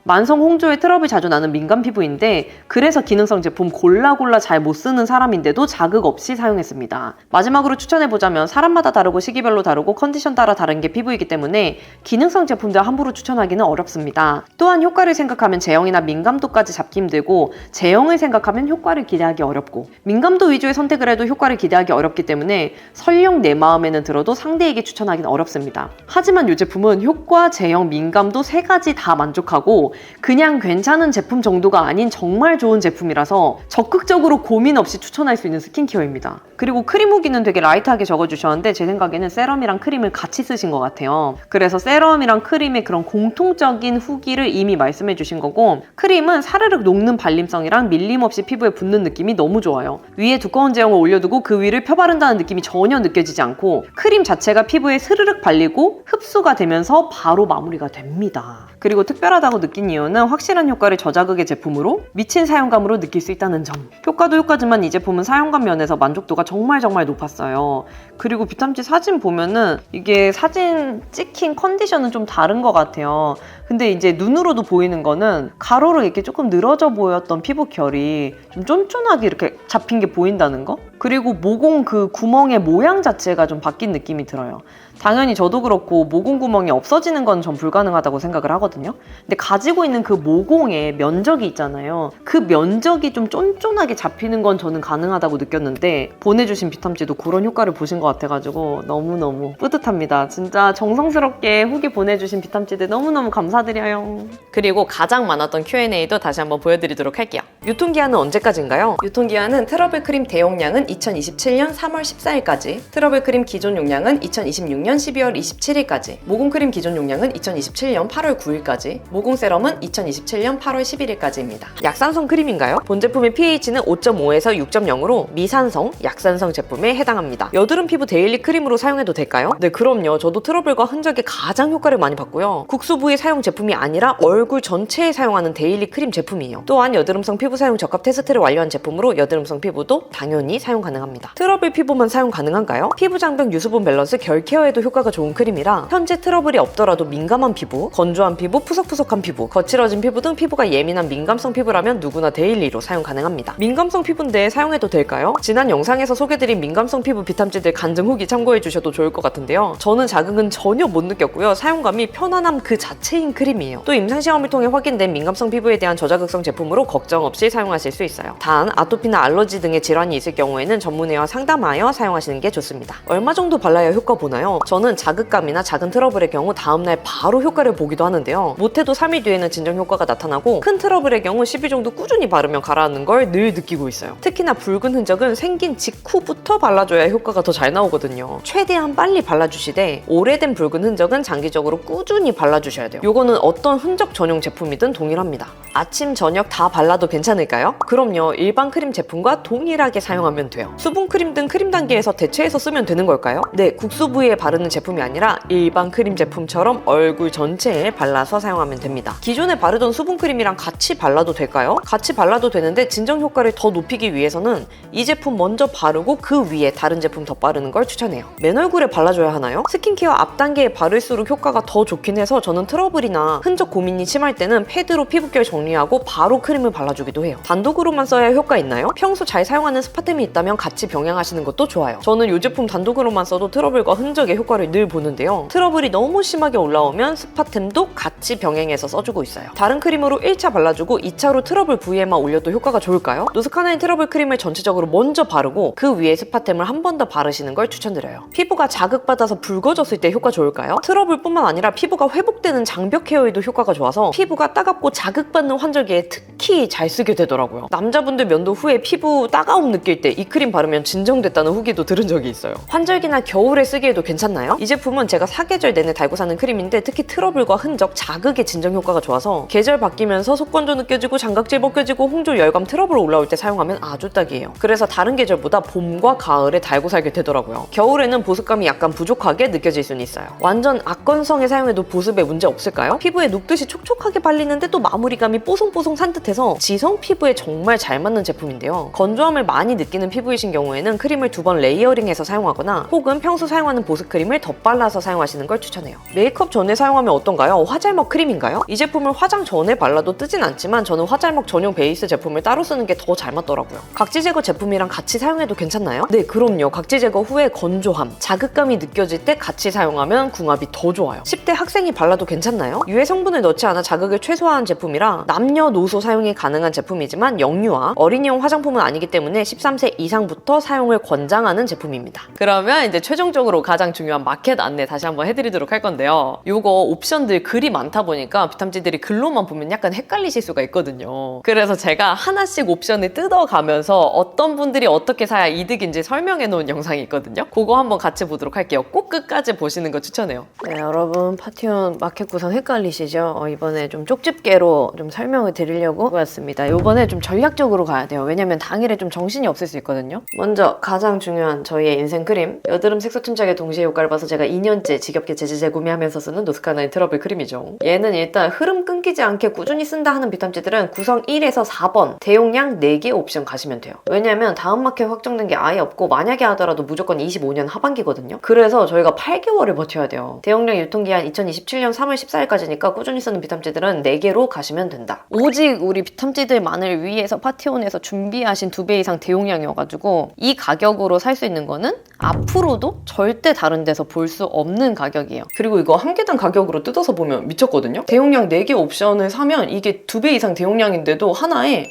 만성 홍조에 트러블이 자주 나는 민감 피부인데 그래서 기능성 제품 골라 잘 못 쓰는 사람인데도 자극 없이 사용했습니다. 마지막으로 추천해보자면 사람마다 다르고 시기별로 다르고 컨디션 따라 다른 게 피부이기 때문에 기능성 제품들 함부로 추천하기는 어렵습니다. 또한 효과를 생각하면 제형이나 민감도까지 잡기 힘들고 제형을 생각하면 효과를 기대하기 어렵고 민감도 위주의 선택을 해도 효과를 기대하기 어렵기 때문에 설령 내 마음에는 들어도 상대에게 추천하기는 어렵습니다. 하지만 이 제품은 효과, 제형, 민감도 세 가지 다 만족하고 그냥 괜찮은 제품 정도가 아닌 정말 좋은 제품이라서 적극적으로 고민 없이 추천할 수 있는 스킨케어입니다. 그리고 크림 후기는 되게 라이트하게 적어주셨는데 제 생각에는 세럼이랑 크림을 같이 쓰신 것 같아요. 그래서 세럼이랑 크림의 그런 공통적인 후기를 이미 말씀해 주신 거고 크림은 사르륵 녹는 발림성이랑 밀림 없이 피부에 붙는 느낌이 너무 좋아요. 위에 두꺼운 제형을 올려두고 그 위를 펴바른다는 느낌이 전혀 느껴지지 않고 크림 자체가 피부에 스르륵 발리고 흡수가 되면서 바로 마무리가 됩니다. 그리고 특별하다고 느낀 이유는 확실한 효과를 저자극의 제품으로 미친 사용감으로 느낄 수 있다는 점. 효과도 효과지만 이 제품은 사용감 면에서 만족도가 정말 높았어요. 그리고 비탐지 사진 보면은 이게 사진 찍힌 컨디션은 좀 다른 것 같아요. 근데 이제 눈으로도 보이는 거는 가로로 이렇게 조금 늘어져 보였던 피부 결이 좀 쫀쫀하게 이렇게 잡힌 게 보인다는 거? 그리고 모공 그 구멍의 모양 자체가 좀 바뀐 느낌이 들어요. 당연히 저도 그렇고 모공 구멍이 없어지는 건 전 불가능하다고 생각을 하거든요. 근데 가지고 있는 그 모공의 면적이 있잖아요. 그 면적이 좀 쫀쫀하게 잡히는 건 저는 가능하다고 느꼈는데 보내주신 비탐지도 그런 효과를 보신 것 같아가지고 너무너무 뿌듯합니다. 진짜 정성스럽게 후기 보내주신 비탐지들 너무너무 감사드려요. 그리고 가장 많았던 Q&A도 다시 한번 보여드리도록 할게요. 유통기한은 언제까지인가요? 유통기한은 트러블 크림 대용량은 2027년 3월 14일까지, 트러블 크림 기존 용량은 2026년 12월 27일까지, 모공 크림 기존 용량은 2027년 8월 9일까지, 모공 세럼은 2027년 8월 11일까지입니다. 약산성 크림인가요? 본 제품의 pH는 5.5에서 6.0으로 미산성, 약산성 제품에 해당합니다. 여드름 피부 데일리 크림으로 사용해도 될까요? 네, 그럼요. 저도 트러블과 흔적에 가장 효과를 많이 봤고요. 국수 부위 사용 제품이 아니라 얼굴 전체에 사용하는 데일리 크림 제품이에요. 또한 여드름성 피부 사용 적합 테스트를 완료한 제품으로 여드름성 피부도 당연히 사용 가능합니다. 트러블 피부만 사용 가능한가요? 피부 장벽 유수분 밸런스 결 케어에도 효과가 좋은 크림이라 현재 트러블이 없더라도 민감한 피부, 건조한 피부, 푸석푸석한 피부, 거칠어진 피부 등 피부가 예민한 민감성 피부라면 누구나 데일리로 사용 가능합니다. 민감성 피부인데 사용해도 될까요? 지난 영상에서 소개드린 민감성 피부 비탐지들 간증 후기 참고해주셔도 좋을 것 같은데요. 저는 자극은 전혀 못 느꼈고요. 사용감이 편안함 그 자체인 크림이에요. 또 임상시험을 통해 확인된 민감성 피부에 대한 저자극성 제품으로 걱정 없이 사용하실 수 있어요. 단 아토피나 알러지 등의 질환이 있을 경우에는 경우에는 전문의와 상담하여 사용하시는 게 좋습니다. 얼마 정도 발라야 효과 보나요? 저는 자극감이나 작은 트러블의 경우 다음날 바로 효과를 보기도 하는데요. 못해도 3일 뒤에는 진정 효과가 나타나고 큰 트러블의 경우 10일 정도 꾸준히 바르면 가라앉는 걸 늘 느끼고 있어요. 특히나 붉은 흔적은 생긴 직후부터 발라줘야 효과가 더 잘 나오거든요. 최대한 빨리 발라주시되 오래된 붉은 흔적은 장기적으로 꾸준히 발라주셔야 돼요. 요거는 어떤 흔적 전용 제품이든 동일합니다. 아침, 저녁 다 발라도 괜찮을까요? 그럼요. 일반 크림 제품과 동일하게 사용하면 돼요. 수분 크림 등 크림 단계에서 대체해서 쓰면 되는 걸까요? 네, 국수 부위에 바르는 제품이 아니라 일반 크림 제품처럼 얼굴 전체에 발라서 사용하면 됩니다. 기존에 바르던 수분 크림이랑 같이 발라도 될까요? 같이 발라도 되는데 진정 효과를 더 높이기 위해서는 이 제품 먼저 바르고 그 위에 다른 제품 더 바르는 걸 추천해요. 맨 얼굴에 발라줘야 하나요? 스킨케어 앞 단계에 바를수록 효과가 더 좋긴 해서 저는 트러블이나 흔적 고민이 심할 때는 패드로 피부결 정리하고 바로 크림을 발라주기도 해요. 단독으로만 써야 효과 있나요? 평소 잘 사용하는 스파템이 있다면 같이 병행하시는 것도 좋아요. 저는 이 제품 단독으로만 써도 트러블과 흔적의 효과를 늘 보는데요. 트러블이 너무 심하게 올라오면 스파템도 같이 병행해서 써주고 있어요. 다른 크림으로 1차 발라주고 2차로 트러블 부위에만 올려도 효과가 좋을까요? 노스카나인 트러블 크림을 전체적으로 먼저 바르고 그 위에 스파템을 한 번 더 바르시는 걸 추천드려요. 피부가 자극받아서 붉어졌을 때 효과 좋을까요? 트러블뿐만 아니라 피부가 회복되는 장벽 헤어에도 효과가 좋아서 피부가 따갑고 자극받는 환절기에 특히 잘 쓰게 되더라고요. 남자분들 면도 후에 피부 따가움 느낄 때 이 크림 바르면 진정됐다는 후기도 들은 적이 있어요. 환절기나 겨울에 쓰기에도 괜찮나요? 이 제품은 제가 사계절 내내 달고 사는 크림인데 특히 트러블과 흔적, 자극의 진정 효과가 좋아서 계절 바뀌면서 속건조 느껴지고 장각질 벗겨지고 홍조, 열감, 트러블 올라올 때 사용하면 아주 딱이에요. 그래서 다른 계절보다 봄과 가을에 달고 살게 되더라고요. 겨울에는 보습감이 약간 부족하게 느껴질 수는 있어요. 완전 악건성에 사용해도 보습에 문제 없을까요? 피부에 녹듯이 촉촉하게 발리는데 또 마무리감이 뽀송뽀송 산뜻해서 지성 피부에 정말 잘 맞는 제품인데요. 건조함을 많이 느끼는 피부이신 경우에는 크림을 2번 레이어링해서 사용하거나 혹은 평소 사용하는 보습 크림을 덧발라서 사용하시는 걸 추천해요. 메이크업 전에 사용하면 어떤가요? 화잘먹 크림인가요? 이 제품을 화장 전에 발라도 뜨진 않지만 저는 화잘먹 전용 베이스 제품을 따로 쓰는 게 더 잘 맞더라고요. 각질 제거 제품이랑 같이 사용해도 괜찮나요? 네, 그럼요. 각질 제거 후에 건조함, 자극감이 느껴질 때 같이 사용하면 궁합이 더 좋아요. 10대 학생이 발라도 괜찮나요? 유해 성분을 넣지 않아 자극을 최소화한 제품이라 남녀노소 사용이 가능한 제품이지만 영유아, 어린이용 화장품은 아니기 때문에 13세 이상부터 사용을 권장하는 제품입니다. 그러면 이제 최종적으로 가장 중요한 마켓 안내 다시 한번 해드리도록 할 건데요. 요거 옵션들 글이 많다 보니까 비탐지들이 글로만 보면 약간 헷갈리실 수가 있거든요. 그래서 제가 하나씩 옵션을 뜯어가면서 어떤 분들이 어떻게 사야 이득인지 설명해 놓은 영상이 있거든요. 그거 한번 같이 보도록 할게요. 꼭 끝까지 보시는 거 추천해요. 네, 여러분 파티온 마켓 구성 헷갈리시죠? 이번에 좀 쪽집게로 좀 설명을 드리려고 왔습니다. 이번에 좀 전략적으로 가야 돼요. 왜냐면 당일에 좀 정신이 없을 수 있거든요. 먼저 가장 중요한 저희의 인생 크림, 여드름 색소 침착에 동시에 효과를 봐서 제가 2년째 지겹게 재구매하면서 쓰는 노스카나인 트러블 크림이죠. 얘는 일단 흐름 끊기지 않게 꾸준히 쓴다 하는 비탐지들은 구성 1에서 4번 대용량 4개 옵션 가시면 돼요. 왜냐면 다음 마켓 확정된 게 아예 없고 만약에 하더라도 무조건 25년 하반기거든요. 그래서 저희가 8개월을 버텨야 돼요. 대용량 유통기한 2027년 3월 14일까지니까 꾸준히 쓰는 비탐지들은 4개로 가시면 된다. 오직 우리 비탐지들만을 위해서 파티온에서 준비하신 2배 이상 대용량이어가지고 이 가격으로 살 수 있는 거는 앞으로도 절대 다른 데서 볼 수 없는 가격이에요. 그리고 이거 한 개당 가격으로 뜯어서 보면 미쳤거든요. 대용량 4개 옵션을 사면 이게 2배 이상 대용량인데도 하나에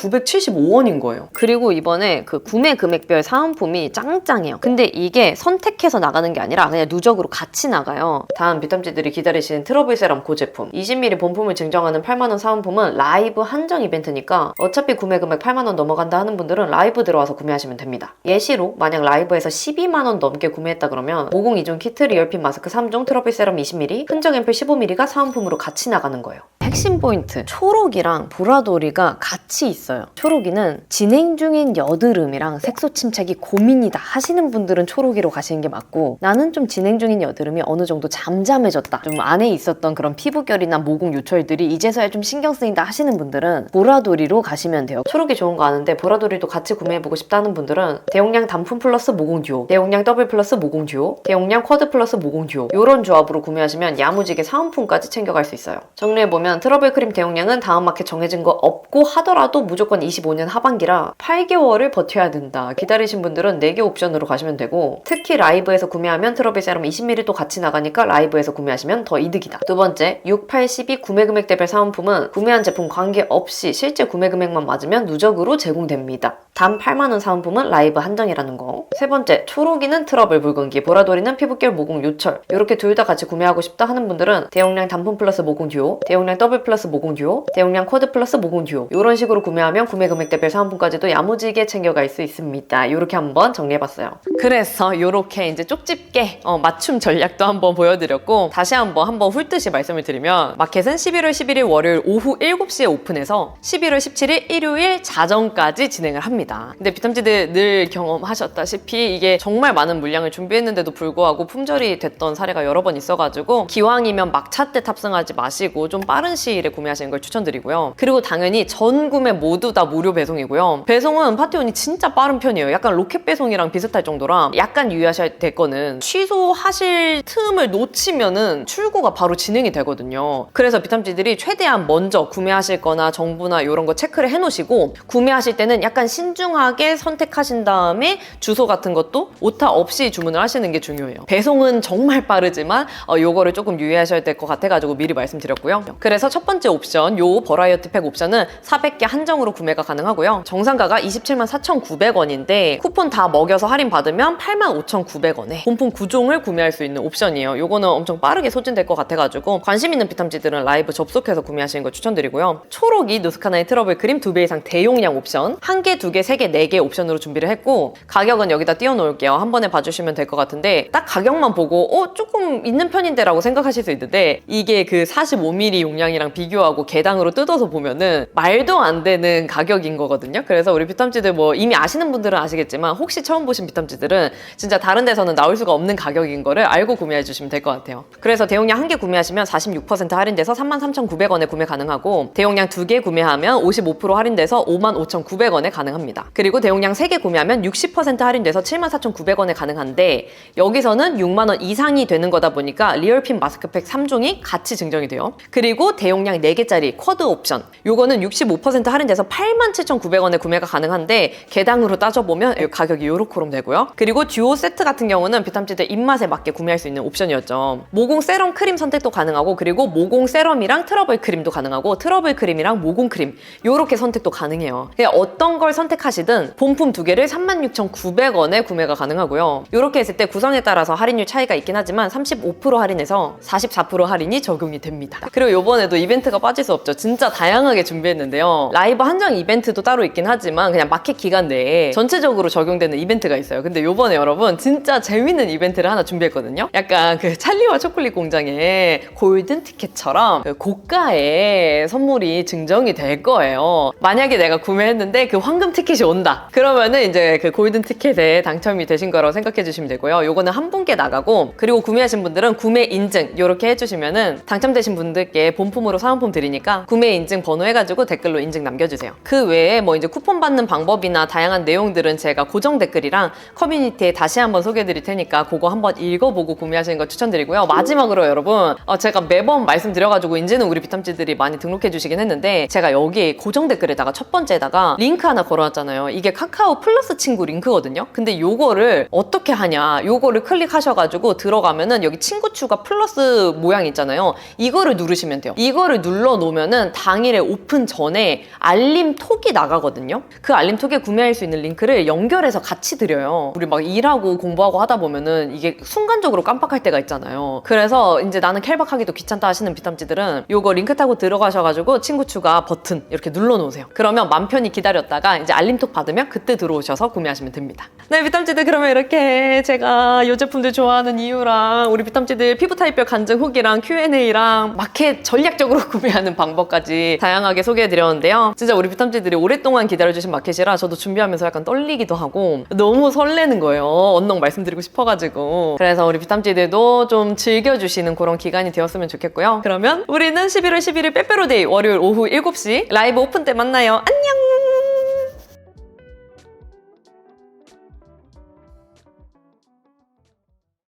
21,975원인 거예요. 그리고 이번에 그 구매 금액별 사은품이 짱짱해요. 근데 이게 선택해서 나가는 게 아니라 그냥 누적으로 같이 나가요. 다음 비탐지들이 기다리시는 트러블 세럼 그 제품 20ml 본품을 증정하는 8만원 사은품은 라이브 한정 이벤트니까 어차피 구매 금액 8만원 넘어간다 하는 분들은 라이브 들어와서 구매하시면 됩니다. 예시로 만약 라이브에서 12만원 넘게 구매했다 그러면 50 2종 키트 리얼핀 마스크 3종 트러블 세럼 20ml 흔적 앰플 15ml가 사은품으로 같이 나가는 거예요. 핵심 포인트, 초록이랑 보라돌이가 같이 있어요. 초록이는 진행 중인 여드름이랑 색소 침착이 고민이다 하시는 분들은 초록이로 가시는 게 맞고, 나는 좀 진행 중인 여드름이 어느 정도 잠잠해졌다, 좀 안에 있었던 그런 피부결이나 모공 요철들이 이제서야 좀 신경 쓰인다 하시는 분들은 보라돌이로 가시면 돼요. 초록이 좋은 거 아는데 보라돌이도 같이 구매해보고 싶다는 분들은 대용량 단품 플러스 모공 듀오, 대용량 더블 플러스 모공 듀오, 대용량 쿼드 플러스 모공 듀오 이런 조합으로 구매하시면 야무지게 사은품까지 챙겨갈 수 있어요. 정리해보면 트러블 크림 대용량은 다음마켓 정해진 거 없고 하더라도 무조건 25년 하반기라 8개월을 버텨야 된다. 기다리신 분들은 4개 옵션으로 가시면 되고, 특히 라이브에서 구매하면 트러블 세럼 20ml도 같이 나가니까 라이브에서 구매하시면 더 이득이다. 두 번째, 6, 8, 12 구매 금액대별 사은품은 구매한 제품 관계없이 실제 구매 금액만 맞으면 누적으로 제공됩니다. 단 8만원 사은품은 라이브 한정이라는 거. 세 번째, 초록이는 트러블 붉은기, 보라돌이는 피부결 모공 요철. 이렇게 둘 다 같이 구매하고 싶다 하는 분들은 대용량 단품 플러스 모공 듀오, 대용량 더블 플러스 모공 듀오, 대용량 쿼드 플러스 모공 듀오, 이런 식으로 구매하면 구매 금액대별 사은품까지도 야무지게 챙겨갈 수 있습니다. 이렇게 한번 정리해봤어요. 그래서 이렇게 이제 쪽집게 맞춤 전략도 한번 보여드렸고, 다시 한번 훑듯이 말씀을 드리면, 마켓은 11월 11일 월요일 오후 7시에 오픈해서 11월 17일 일요일 자정까지 진행을 합니다. 근데 비탐지들 늘 경험하셨다시피 이게 정말 많은 물량을 준비했는데도 불구하고 품절이 됐던 사례가 여러 번 있어가지고, 기왕이면 막차 때 탑승하지 마시고 좀 빠른 시일에 구매하시는 걸 추천드리고요. 그리고 당연히 전 구매 모두 다 무료 배송이고요. 배송은 파티온이 진짜 빠른 편이에요. 약간 로켓 배송이랑 비슷할 정도라, 약간 유의하셔야 될 거는 취소하실 틈을 놓치면은 출고가 바로 진행이 되거든요. 그래서 비탐지들이 최대한 먼저 구매하실 거나 정보나 이런 거 체크를 해놓으시고, 구매하실 때는 약간 신중하게 선택하신 다음에 주소 같은 것도 오타 없이 주문을 하시는 게 중요해요. 배송은 정말 빠르지만 요거를 조금 유의하셔야 될 것 같아가지고 미리 말씀드렸고요. 그래서 첫 번째 옵션, 요 버라이어티 팩 옵션은 400개 한정으로 구매가 가능하고요. 정상가가 274,900원인데 쿠폰 다 먹여서 할인 받으면 85,900원에 본품 9종을 구매할 수 있는 옵션이에요. 요거는 엄청 빠르게 소진될 것 같아가지고 관심 있는 비탐지들은 라이브 접속해서 구매하시는 거 추천드리고요. 초록이 누스카나인 트러블 크림 2배 이상 대용량 옵션, 1개, 2개, 3개, 4개 옵션으로 준비를 했고, 가격은 여기다 띄워놓을게요. 한 번에 봐주시면 될 것 같은데, 딱 가격만 보고 조금 있는 편인데 라고 생각하실 수 있는데, 이게 그 45ml 용량이랑 비교하고 개당으로 뜯어서 보면은 말도 안 되는 가격인 거거든요. 그래서 우리 비탐지들 이미 아시는 분들은 아시겠지만, 혹시 처음 보신 비탐지들은 진짜 다른 데서는 나올 수가 없는 가격인 거를 알고 구매해 주시면 될 것 같아요. 그래서 대용량 1개 구매하시면 46% 할인돼서 33,900원에 구매 가능하고, 대용량 2개 구매하면 55% 할인돼서 55,900원에 가능합니다. 그리고 대용량 3개 구매하면 60% 할인돼서 74,900원에 가능한데, 여기서는 6만원 이상이 되는 거다 보니까 리얼핀 마스크팩 3종이 같이 증정이 돼요. 그리고 대용량 4개짜리 쿼드 옵션, 요거는 65% 할인돼서 87,900원에 구매가 가능한데, 개당으로 따져보면 가격이 요렇게럼 되고요. 그리고 듀오 세트 같은 경우는 비탐지들 입맛에 맞게 구매할 수 있는 옵션이었죠. 모공 세럼 크림 선택도 가능하고, 그리고 모공 세럼이랑 트러블 크림도 가능하고, 트러블 크림이랑 모공 크림 요렇게 선택도 가능해요. 어떤 걸 선택하시든 본품 2개를 36,900원에 구매가 가능하고요. 요렇게 했을 때 구성에 따라서 할인율 차이가 있긴 하지만 35% 할인해서 44% 할인이 적용이 됩니다. 그리고 요번에도 이벤트가 빠질 수 없죠. 진짜 다양하게 준비했는데요. 라이브 한정 이벤트도 따로 있긴 하지만 그냥 마켓 기간 내에 전체적으로 적용되는 이벤트가 있어요. 근데 요번에 여러분 진짜 재밌는 이벤트를 하나 준비했거든요. 약간 그 찰리와 초콜릿 공장의 골든 티켓처럼 그 고가의 선물이 증정이 될 거예요. 만약에 내가 구매했는데 그 황금 티켓이 온다. 그러면은 이제 그 골든 티켓에 당첨이 되신 거라고 생각해 주시면 되고요. 요거는 한 분께 나가고, 그리고 구매하신 분들은 구매 인증 요렇게 해주시면은 당첨되신 분들께 본품으로 사은품 드리니까 구매 인증 번호 해가지고 댓글로 인증 남겨주세요. 그 외에 이제 쿠폰 받는 방법이나 다양한 내용들은 제가 고정 댓글이랑 커뮤니티에 다시 한번 소개해 드릴 테니까 그거 한번 읽어보고 구매하시는 거 추천드리고요. 마지막으로 여러분, 제가 매번 말씀드려가지고 이제는 우리 비탐지들이 많이 등록해 주시긴 했는데, 제가 여기 고정 댓글에다가 첫 번째에다가 링크 하나 걸어놨잖아요. 이게 카카오 플러스 친구 링크거든요. 근데 요거를 어떻게 하냐, 요거를 클릭하셔가지고 들어가면은 여기 친구 추가 플러스 모양 있잖아요. 이거를 누르시면 돼요. 이거를 눌러 놓으면은 당일에 오픈 전에 알림 톡이 나가거든요. 그 알림 톡에 구매할 수 있는 링크를 연결해서 같이 드려요. 우리 막 일하고 공부하고 하다 보면은 이게 순간적으로 깜빡할 때가 있잖아요. 그래서 이제 나는 캘박하기도 귀찮다 하시는 비탐지들은 요거 링크 타고 들어가셔가지고 친구 추가 버튼 이렇게 눌러 놓으세요. 그러면 맘 편히 기다렸다가 이제 알림톡 받으면 그때 들어오셔서 구매하시면 됩니다. 네, 비탐지들, 그러면 이렇게 제가 이 제품들 좋아하는 이유랑 우리 비탐지들 피부 타입별 간증 후기랑 Q&A랑 마켓 전략적으로 구매하는 방법까지 다양하게 소개해드렸는데요. 진짜 우리 비탐지들이 오랫동안 기다려주신 마켓이라 저도 준비하면서 약간 떨리기도 하고 너무 설레는 거예요. 언능 말씀드리고 싶어가지고. 그래서 우리 비탐지들도 좀 즐겨주시는 그런 기간이 되었으면 좋겠고요. 그러면 우리는 11월 11일 빼빼로데이 월요일 오후 7시 라이브 오픈 때 만나요. 안녕!